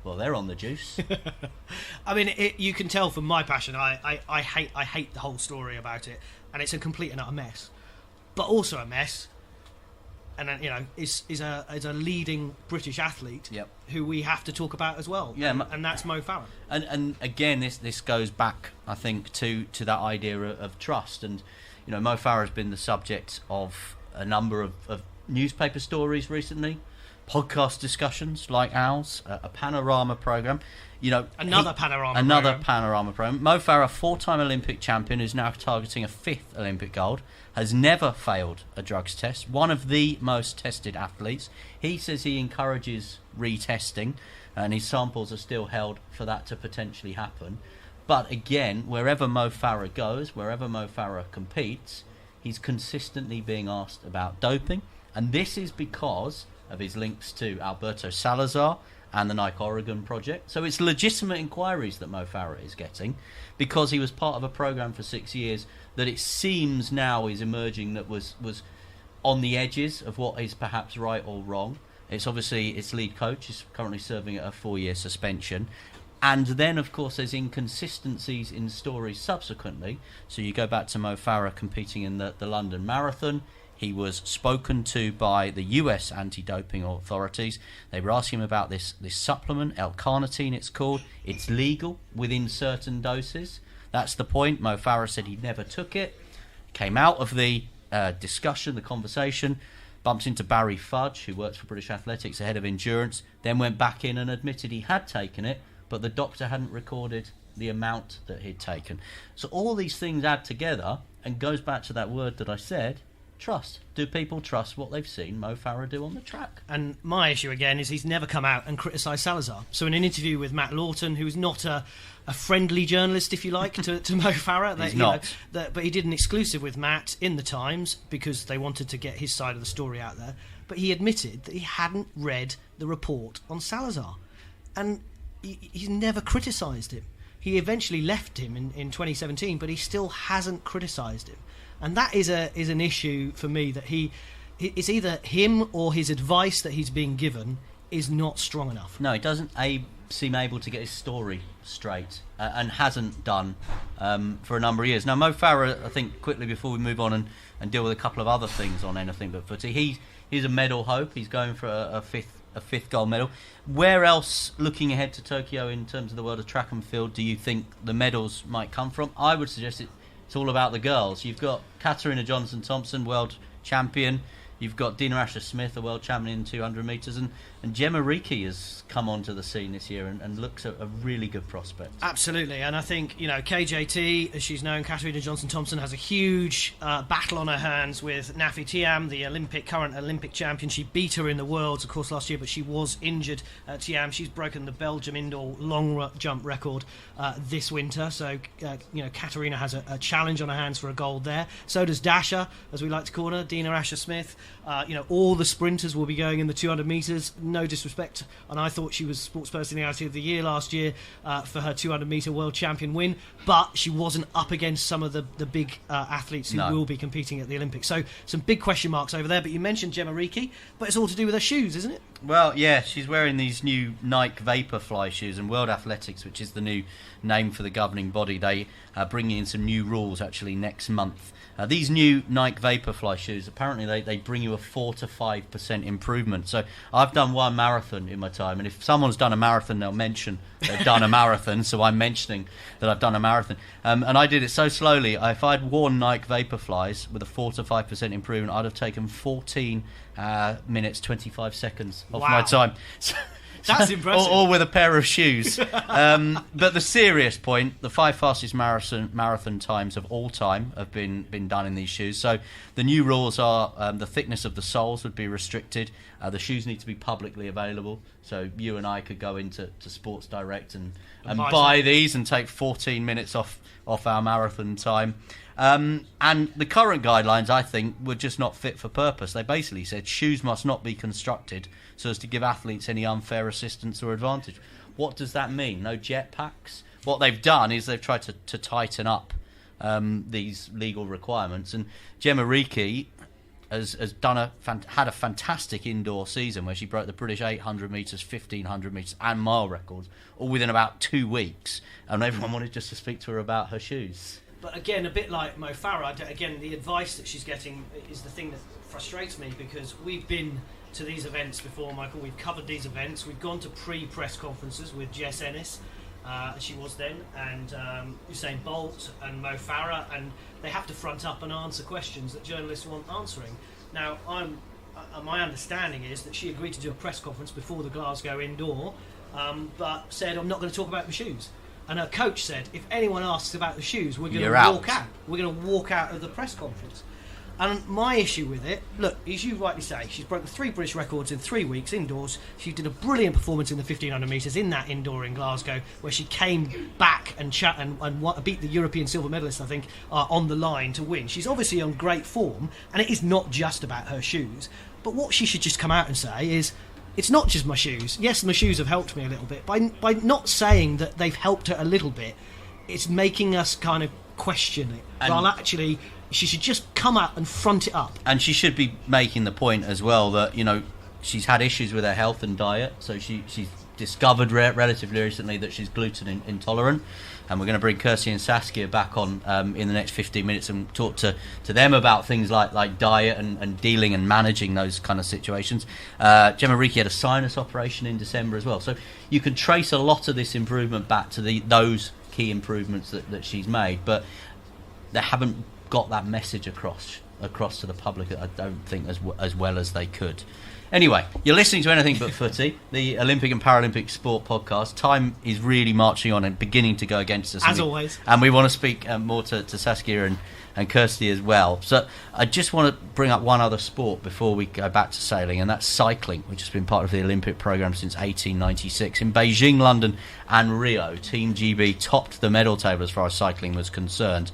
well, they're on the juice. I mean, you can tell from my passion, I hate the whole story about it, and it's a complete and utter mess. But also a mess, and you know, is a leading British athlete, yep, who we have to talk about as well. Yeah, and that's Mo Farah. And again, this goes back, I think, to that idea of trust. And you know, Mo Farah has been the subject of a number of newspaper stories recently, podcast discussions like ours, a panorama program. You know, another panorama program. Mo Farah, 4-time Olympic champion, who's now targeting a 5th Olympic gold, has never failed a drugs test. One of the most tested athletes. He says he encourages retesting, and his samples are still held for that to potentially happen. But again, wherever Mo Farah goes, wherever Mo Farah competes, he's consistently being asked about doping, and this is because of his links to Alberto Salazar and the Nike Oregon project. So it's legitimate inquiries that Mo Farah is getting, because he was part of a program for 6 years that it seems now is emerging that was on the edges of what is perhaps right or wrong. It's obviously its lead coach is currently serving a 4-year suspension. And then, of course, there's inconsistencies in stories subsequently. So you go back to Mo Farah competing in the London Marathon. He was spoken to by the US anti-doping authorities. They were asking him about this supplement, L-carnitine it's called. It's legal within certain doses. That's the point. Mo Farah said he never took it. Came out of the discussion, the conversation, bumped into Barry Fudge, who works for British Athletics, the head of endurance, then went back in and admitted he had taken it, but the doctor hadn't recorded the amount that he'd taken. So all these things add together and goes back to that word that I said, trust. Do people trust what they've seen Mo Farah do on the track? And my issue again is he's never come out and criticised Salazar. So in an interview with Matt Lawton, who's not a friendly journalist, if you like, to Mo Farah, he's not. But he did an exclusive with Matt in the Times because they wanted to get his side of the story out there. But he admitted that he hadn't read the report on Salazar, and he's never criticised him. He eventually left him in 2017, but he still hasn't criticised him. And that is an issue for me, that it's either him or his advice that he's being given is not strong enough. No, he doesn't seem able to get his story straight, and hasn't done for a number of years. Now, Mo Farah, I think, quickly before we move on and deal with a couple of other things on Anything But Footy, he's a medal hope. He's going for a fifth gold medal. Where else, looking ahead to Tokyo in terms of the world of track and field, do you think the medals might come from? I would suggest it's all about the girls. You've got Katarina Johnson-Thompson, world champion. You've got Dina Asher-Smith, a world champion in 200 metres, and Gemma Reekie has come onto the scene this year and looks a really good prospect. Absolutely, and I think, KJT, as she's known, Katarina Johnson-Thompson, has a huge battle on her hands with Nafi Thiam, the current Olympic champion. She beat her in the Worlds, of course, last year, but she was injured. Thiam, she's broken the Belgium indoor long jump record this winter, so Katarina has a challenge on her hands for a gold there. So does Dasha, as we like to call her, Dina Asher-Smith. All the sprinters will be going in the 200 metres. No disrespect, and I thought she was Sports Personality of the Year last year for her 200 metre world champion win, but she wasn't up against some of the big athletes who will be competing at the Olympics. So some big question marks over there. But you mentioned Gemma Reekie, but it's all to do with her shoes, isn't it? Well, yeah, she's wearing these new Nike Vaporfly shoes, and World Athletics, which is the new name for the governing body, they are bringing in some new rules actually next month. These new Nike Vaporfly shoes, apparently they bring you a 4 to 5% improvement. So I've done one marathon in my time, and if someone's done a marathon, they'll mention they've done a marathon, so I'm mentioning that I've done a marathon. And I did it so slowly, if I'd worn Nike Vaporflies with a 4 to 5% improvement, I'd have taken 14 minutes, 25 seconds off my time. That's impressive. All with a pair of shoes. But the serious point, the 5 fastest marathon times of all time have been done in these shoes. So the new rules are the thickness of the soles would be restricted. The shoes need to be publicly available. So you and I could go into Sports Direct and buy these and take 14 minutes off our marathon time. And the current guidelines, I think, were just not fit for purpose. They basically said shoes must not be constructed so as to give athletes any unfair assistance or advantage. What does that mean? No jetpacks? What they've done is they've tried to tighten up these legal requirements. And Gemma Reekie has had a fantastic indoor season where she broke the British 800 metres, 1500 metres and mile records all within about 2 weeks. And everyone wanted just to speak to her about her shoes. But again, a bit like Mo Farah, again, the advice that she's getting is the thing that frustrates me, because we've been to these events before, Michael. We've covered these events. We've gone to pre-press conferences with Jess Ennis, as she was then, and Usain Bolt and Mo Farah, and they have to front up and answer questions that journalists want answering. Now, my understanding is that she agreed to do a press conference before the Glasgow indoor, but said, I'm not going to talk about the shoes. And her coach said, if anyone asks about the shoes, we're going to walk out. We're going to walk out of the press conference. And my issue with it, look, as you rightly say, she's broken 3 British records in 3 weeks indoors. She did a brilliant performance in the 1500 metres in that indoor in Glasgow, where she came back and beat the European silver medalist, I think, on the line to win. She's obviously on great form, and it is not just about her shoes. But what she should just come out and say is, it's not just my shoes. Yes, my shoes have helped me a little bit. By not saying that they've helped her a little bit, it's making us kind of question it. While actually, she should just come out and front it up. And she should be making the point as well that, she's had issues with her health and diet. So she's discovered relatively recently that she's gluten intolerant. And we're going to bring Kirstie and Saskia back on in the next 15 minutes and talk to them about things like diet and dealing and managing those kind of situations. Gemma Reekie had a sinus operation in December as well. So you can trace a lot of this improvement back to those key improvements that she's made. But they haven't got that message across to the public, I don't think, as well as they could. Anyway, you're listening to Anything But Footy, the Olympic and Paralympic sport podcast. Time is really marching on and beginning to go against us. As always. And we want to speak more to Saskia and Kirstie as well. So I just want to bring up one other sport before we go back to sailing, and that's cycling, which has been part of the Olympic programme since 1896. In Beijing, London and Rio, Team GB topped the medal table as far as cycling was concerned,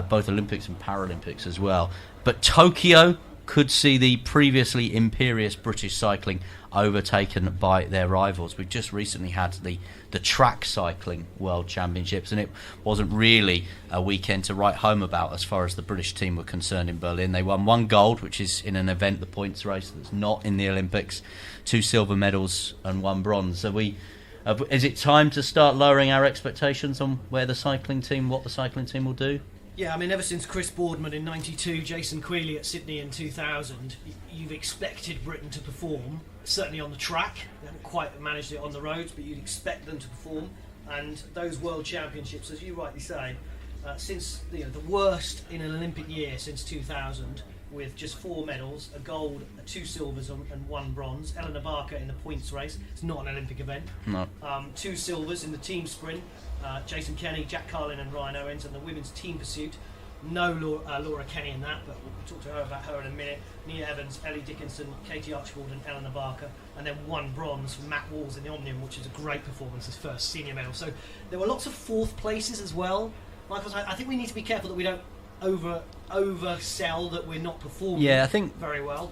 both Olympics and Paralympics as well. But Tokyo could see the previously imperious British cycling overtaken by their rivals. We've just recently had the track cycling world championships, and it wasn't really a weekend to write home about as far as the British team were concerned in Berlin. They won 1 gold, which is in an event, the points race, that's not in the Olympics, 2 silver medals and 1 bronze. So is it time to start lowering our expectations on what the cycling team will do? Yeah, I mean, ever since Chris Boardman in 92, Jason Queally at Sydney in 2000, you've expected Britain to perform, certainly on the track. They haven't quite managed it on the roads, but you'd expect them to perform. And those World Championships, as you rightly say, since the worst in an Olympic year since 2000, with just 4 medals, a gold, 2 silvers and 1 bronze. Eleanor Barker in the points race. It's not an Olympic event. No. 2 silvers in the team sprint. Jason Kenny, Jack Carlin and Ryan Owens, and the women's team pursuit. No Laura Kenny in that, but we'll talk to her about her in a minute. Nia Evans, Ellie Dickinson, Katie Archibald and Eleanor Barker, and then 1 bronze from Matt Walls in the Omnium, which is a great performance, his first senior medal. So there were lots of 4th places as well. Michael, I think we need to be careful that we don't oversell that we're not performing I think very well.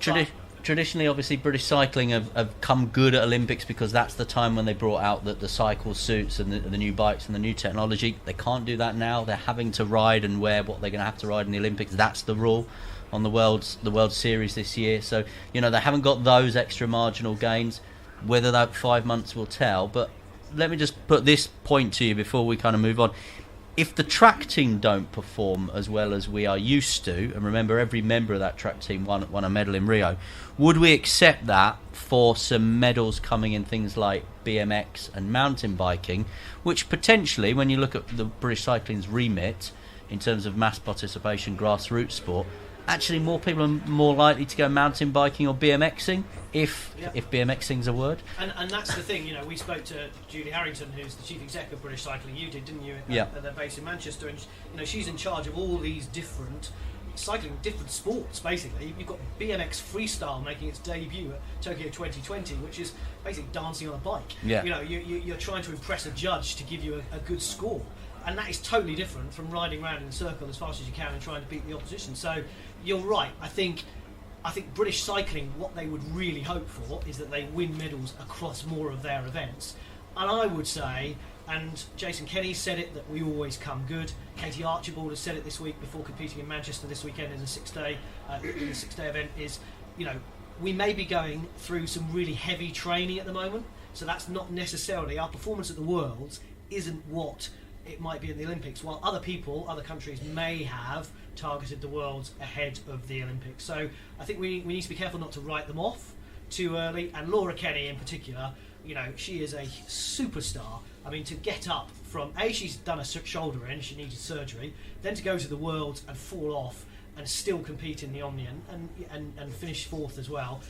Traditionally, obviously, British cycling have come good at Olympics because that's the time when they brought out the cycle suits and the new bikes and the new technology. They can't do that now. They're having to ride and wear what they're going to have to ride in the Olympics. That's the rule on the World Series this year. So, they haven't got those extra marginal gains. Whether that 5 months will tell. But let me just put this point to you before we kind of move on. If the track team don't perform as well as we are used to, and remember every member of that track team won a medal in Rio, would we accept that for some medals coming in things like BMX and mountain biking, which potentially, when you look at the British cycling's remit in terms of mass participation, grassroots sport, actually more people are more likely to go mountain biking or BMXing if BMXing's a word. And that's the thing, we spoke to Julie Harrington, who's the chief exec of British Cycling. You did, didn't you? They're based in Manchester, and she's in charge of all these different sports, basically. You've got BMX freestyle making its debut at Tokyo 2020, which is basically dancing on a bike. You're trying to impress a judge to give you a good score. And that is totally different from riding around in a circle as fast as you can and trying to beat the opposition. So you're right. I think British cycling, what they would really hope for is that they win medals across more of their events. And I would say, and Jason Kenny said it, that we always come good. Katie Archibald has said it this week before competing in Manchester this weekend in the 6-day event, is, we may be going through some really heavy training at the moment. So that's not necessarily, our performance at the Worlds isn't what it might be in the Olympics, while other countries may have targeted the Worlds ahead of the Olympics. So I think we need to be careful not to write them off too early. And Laura Kenny in particular, she is a superstar. I mean, to get up from, she's done a shoulder in, she needed surgery, then to go to the Worlds and fall off and still compete in the Omnium and finish 4th as well.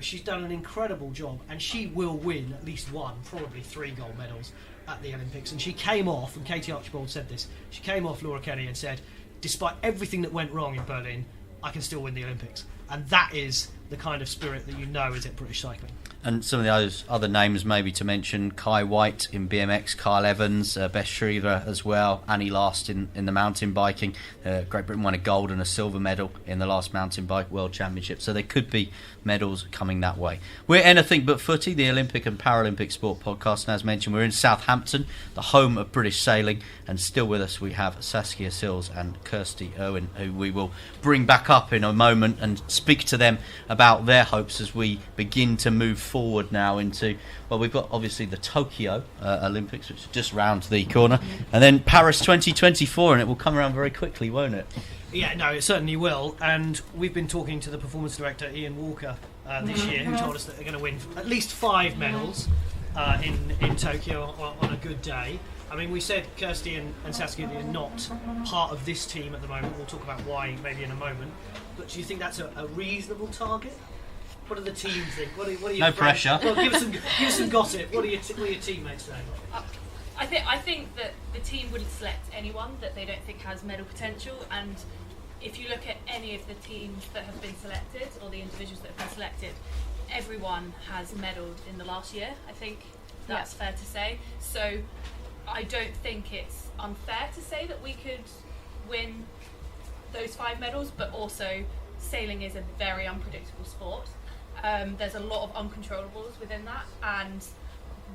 She's done an incredible job, and she will win at least 1, probably 3 gold medals at the Olympics. And she came off, and Katie Archibald said this, she came off Laura Kenny and said, despite everything that went wrong in Berlin, I can still win the Olympics. And that is the kind of spirit that is at British cycling. And some of those other names maybe to mention: Kai White in BMX, Kyle Evans, Beth Shriver as well, Annie Last in the mountain biking. Great Britain won a gold and a silver medal in the last mountain bike world championship, so there could be medals coming that way. We're Anything But Footy, the Olympic and Paralympic sport podcast, and as mentioned, we're in Southampton, the home of British sailing, and still with us we have Saskia Sills and Kirstie Urwin, who we will bring back up in a moment and speak to them about their hopes as we begin to move forward now into, well, we've got obviously the Tokyo Olympics, which is just round the corner, and then Paris 2024, and it will come around very quickly, won't it? Yeah, no, it certainly will. And we've been talking to the performance director Ian Walker this year, who told us that they're going to win at least 5 medals in Tokyo on a good day. I mean, we said Kirstie and Saskia are not part of this team at the moment. We'll talk about why maybe in a moment. But do you think that's a reasonable target? What do the team think? What are your No friends? pressure. Well, give us some gossip. What are your teammates saying? I think that the team wouldn't select anyone that they don't think has medal potential, and if you look at any of the teams that have been selected, or the individuals that have been selected, everyone has medalled in the last year. I think that's fair to say. So I don't think it's unfair to say that we could win those 5 medals, but also sailing is a very unpredictable sport. There's a lot of uncontrollables within that, and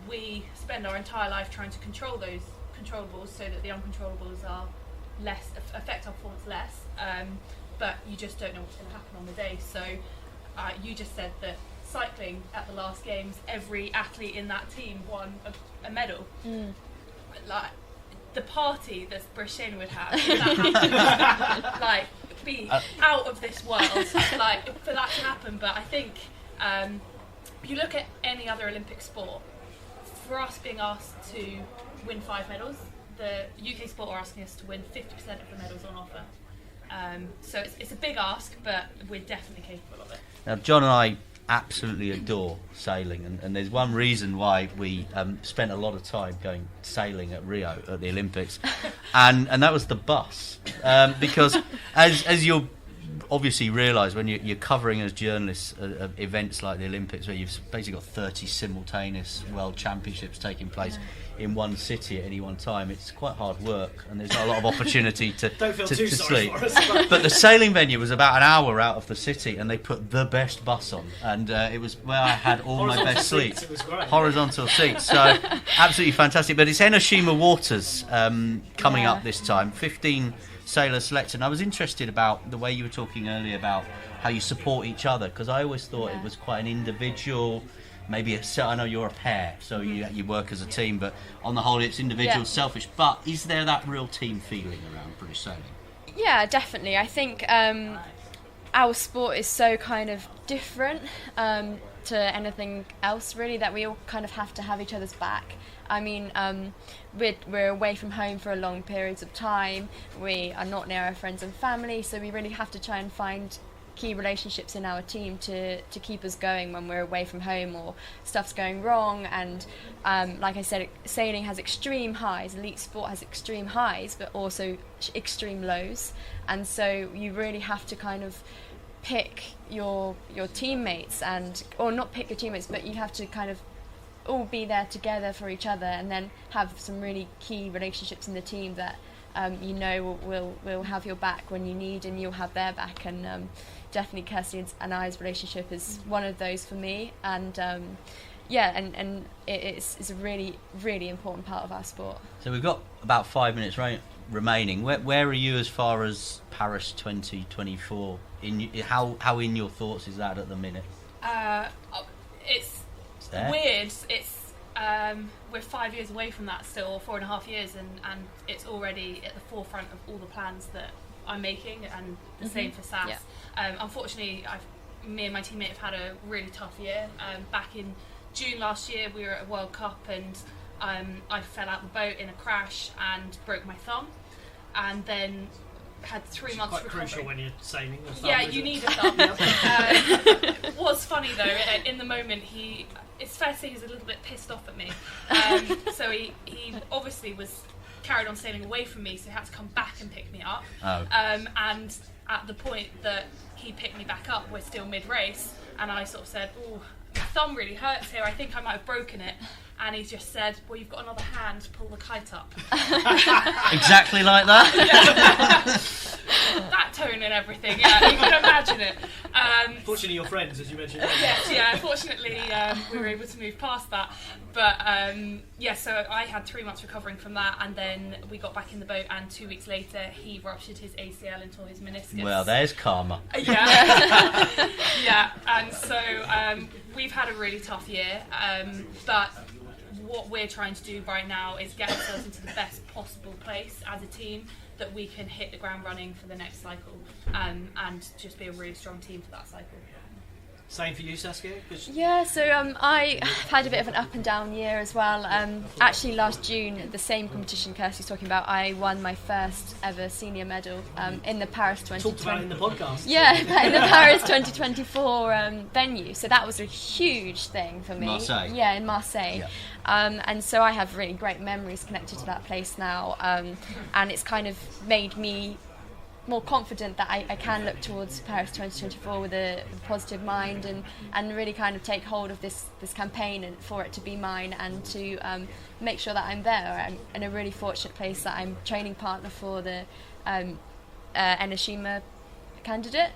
we spend our entire life trying to control those controllables so that the uncontrollables are less, affect our performance less, but you just don't know what's going to happen on the day. So you just said that cycling at the last games, every athlete in that team won a medal. Like, the party that British Sailing would have, if that happened, like, be out of this world, like, for that to happen. But I think you look at any other Olympic sport, for us being asked to win 5 medals, the UK sport are asking us to win 50% of the medals on offer. So it's a big ask, but we're definitely capable of it. Now, John and I absolutely adore sailing, and there's one reason why we spent a lot of time going sailing at Rio at the Olympics, and that was the bus, because as you'll obviously realise when you're covering as journalists events like the Olympics, where you've basically got 30 simultaneous world championships taking place in one city at any one time, it's quite hard work, and there's not a lot of opportunity to sleep. But the sailing venue was about an hour out of the city, and they put the best bus on, and it was where I had all my best sleep. It was great. Horizontal seats, so absolutely fantastic. But it's Enoshima Waters coming up this time, 15 sailors selected. And I was interested about the way you were talking earlier about how you support each other, because I always thought it was quite an individual, maybe I know you're a pair, so you work as a team, but on the whole it's individual, selfish. But is there that real team feeling around British sailing? Yeah, definitely. I think our sport is so kind of different to anything else, really, that we all kind of have to have each other's back. I mean, we're away from home for long periods of time. We are not near our friends and family, so we really have to try and find key relationships in our team to keep us going when we're away from home or stuff's going wrong. And like I said, sailing has extreme highs, elite sport has extreme highs, but also extreme lows. And so you really have to kind of pick your teammates, or not pick your teammates, but you have to kind of all be there together for each other, and then have some really key relationships in the team that will have your back when you need, and you'll have their back. And definitely Kirstie and I's relationship is one of those for me, and it's a really, really important part of our sport. So we've got about 5 minutes remaining. Where are you as far as Paris 2024? How in your thoughts is that at the minute? It's weird. It's we're 5 years away from that still, or 4.5 years, and it's already at the forefront of all the plans that I'm making, and the same for SAS. Unfortunately, me and my teammate have had a really tough year. Back in June last year, we were at a World Cup, and I fell out the boat in a crash and broke my thumb, and then had 3 months quite recovery. Crucial when you're sailing. You need a thumb. What's funny though, in the moment, it's fair to say he's a little bit pissed off at me. So he obviously was carried on sailing away from me, so he had to come back and pick me up. And at the point that he picked me back up, we're still mid-race, and I sort of said, "Oh, my thumb really hurts here. I think I might have broken it." And he just said, "Well, you've got another hand, pull the kite up." Exactly like that? That tone and everything, you can imagine it. Fortunately, you're friends, as you mentioned. Yes, fortunately, we were able to move past that. But, so I had 3 months recovering from that, and then we got back in the boat, and 2 weeks later, he ruptured his ACL and tore his meniscus. Well, there's karma. Yeah, and so we've had a really tough year, but what we're trying to do right now is get ourselves into the best possible place as a team, that we can hit the ground running for the next cycle, and just be a really strong team for that cycle. Same for you, Saskia? Yeah, so I've had a bit of an up and down year as well. Actually, last June, the same competition Kirstie's talking about, I won my first ever senior medal in the Paris 2020. Talked about it in the podcast. Yeah, in the Paris 2024 venue. So that was a huge thing for me. Marseille. Yeah, in Marseille. Yeah. And so I have really great memories connected to that place now. And it's kind of made me more confident that I can look towards Paris 2024 with a positive mind and really kind of take hold of this campaign and for it to be mine and to make sure that I'm there. I'm in a really fortunate place that I'm training partner for the Enoshima candidate,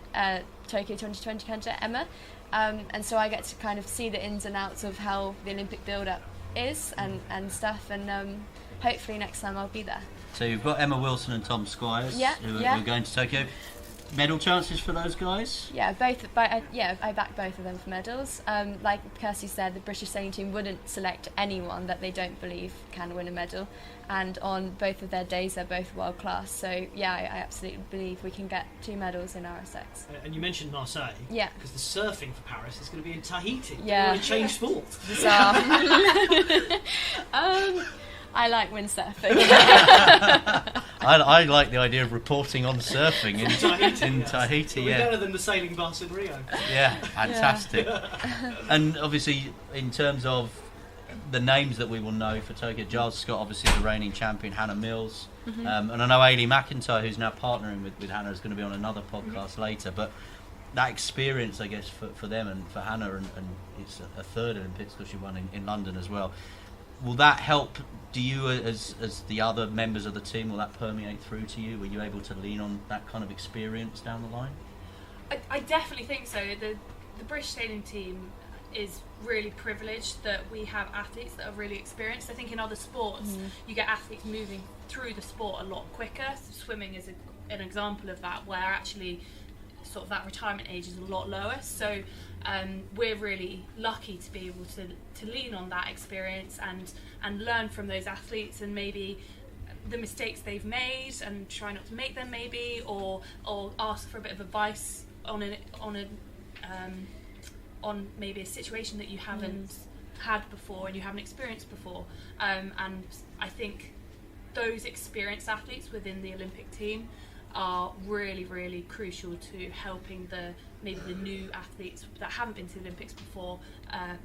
Tokyo 2020 candidate, Emma. And so I get to kind of see the ins and outs of how the Olympic build-up is and stuff, and hopefully next time I'll be there. So you've got Emma Wilson and Tom Squires who are going to Tokyo. Medal chances for those guys? Yeah, I back both of them for medals. Like Kirstie said, the British sailing team wouldn't select anyone that they don't believe can win a medal, and on both of their days they're both world class. So yeah, I absolutely believe we can get 2 medals in RSX. And you mentioned Marseille. Yeah. Because the surfing for Paris is going to be in Tahiti. Yeah. You want to change sport? Bizarre. I like windsurfing. I like the idea of reporting on surfing in Tahiti. We're Yeah, better than the sailing bus in Rio. yeah, fantastic. And obviously, in terms of the names that we will know for Tokyo, Giles Scott, obviously the reigning champion, Hannah Mills, and I know Ailey McIntyre, who's now partnering with Hannah, is going to be on another podcast later. But that experience, I guess, for them and for Hannah, and it's a third Olympics because she won in London as well. Will that help? Do you, as the other members of the team, will that permeate through to you? Were you able to lean on that kind of experience down the line? I definitely think so. The British sailing team is really privileged that we have athletes that are really experienced. I think in other sports you get athletes moving through the sport a lot quicker. Swimming is an example of that, where actually sort of that retirement age is a lot lower. So we're really lucky to be able to lean on that experience and learn from those athletes, and maybe the mistakes they've made and try not to make them, maybe, or ask for a bit of advice on maybe a situation that you haven't had before and you haven't experienced before. And I think those experienced athletes within the Olympic team are really, really crucial to helping maybe the new athletes that haven't been to the Olympics before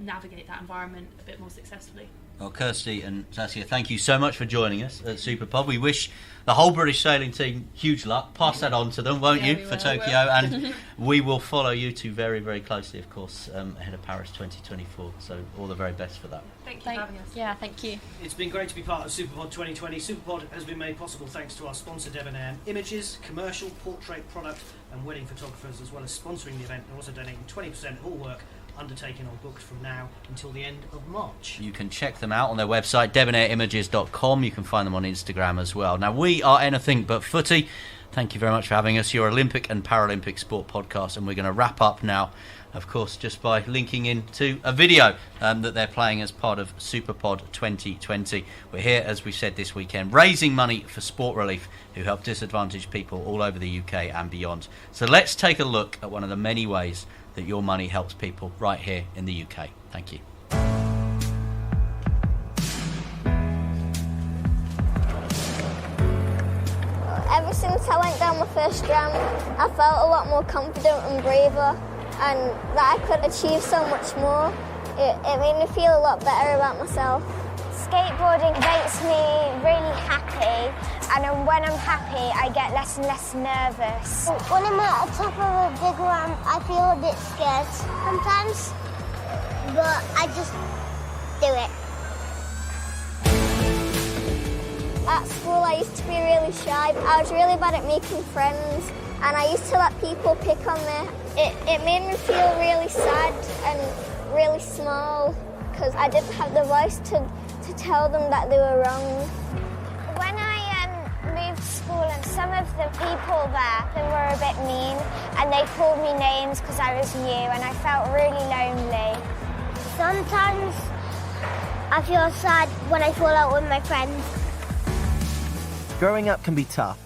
navigate that environment a bit more successfully. Well, Kirstie and Saskia, thank you so much for joining us at Superpod. We wish the whole British sailing team huge luck. Pass that on to them, won't you, for Tokyo? And we will follow you two very, very closely, of course, ahead of Paris 2024. So all the very best for that. Thank you for having us. Yeah, thank you. It's been great to be part of Superpod 2020. Superpod has been made possible thanks to our sponsor Debonair Images, commercial, portrait, product and wedding photographers, as well as sponsoring the event and also donating 20% of all work undertaken or booked from now until the end of March. You can check them out on their website, debonaiриmages.com. You can find them on Instagram as well. Now, we are Anything But Footy. Thank you very much for having us, your Olympic and Paralympic sport podcast, and we're going to wrap up now, of course, just by linking into a video that they're playing as part of Superpod 2020. We're here, as we said, this weekend, raising money for Sport Relief, who help disadvantaged people all over the UK and beyond. So let's take a look at one of the many ways that your money helps people right here in the UK. Thank you. Ever since I went down my first jump, I felt a lot more confident and braver, and that I could achieve so much more. It made me feel a lot better about myself. Skateboarding makes me really happy, and then when I'm happy, I get less and less nervous. When I'm at the top of a big ramp, I feel a bit scared sometimes, but I just do it. At school, I used to be really shy. I was really bad at making friends, and I used to let people pick on me. It made me feel really sad and really small, because I didn't have the voice to tell them that they were wrong. When I moved school, and some of the people there, they were a bit mean, and they called me names because I was new, and I felt really lonely. Sometimes I feel sad when I fall out with my friends. Growing up can be tough,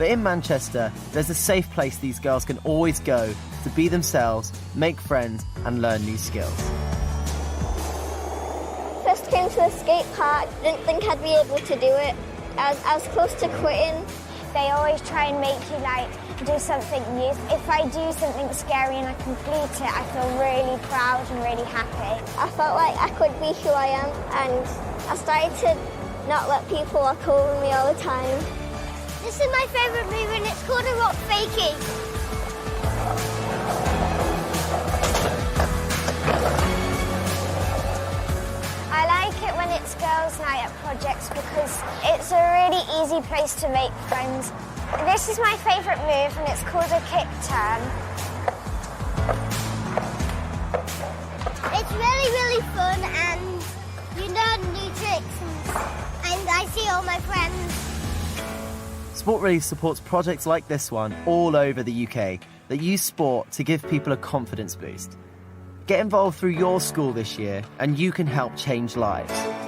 But in Manchester, there's a safe place these girls can always go to be themselves, make friends and learn new skills. First came to the skate park, didn't think I'd be able to do it. I was close to quitting. They always try and make you do something new. If I do something scary and I complete it, I feel really proud and really happy. I felt like I could be who I am, and I started to not let people walk over me all the time. This is my favourite move and it's called a rock fakie. I like it when it's girls' night at projects because it's a really easy place to make friends. This is my favourite move and it's called a kick turn. It's really fun and you learn new tricks and I see all my friends. Sport Relief supports projects like this one all over the UK that use sport to give people a confidence boost. Get involved through your school this year and you can help change lives.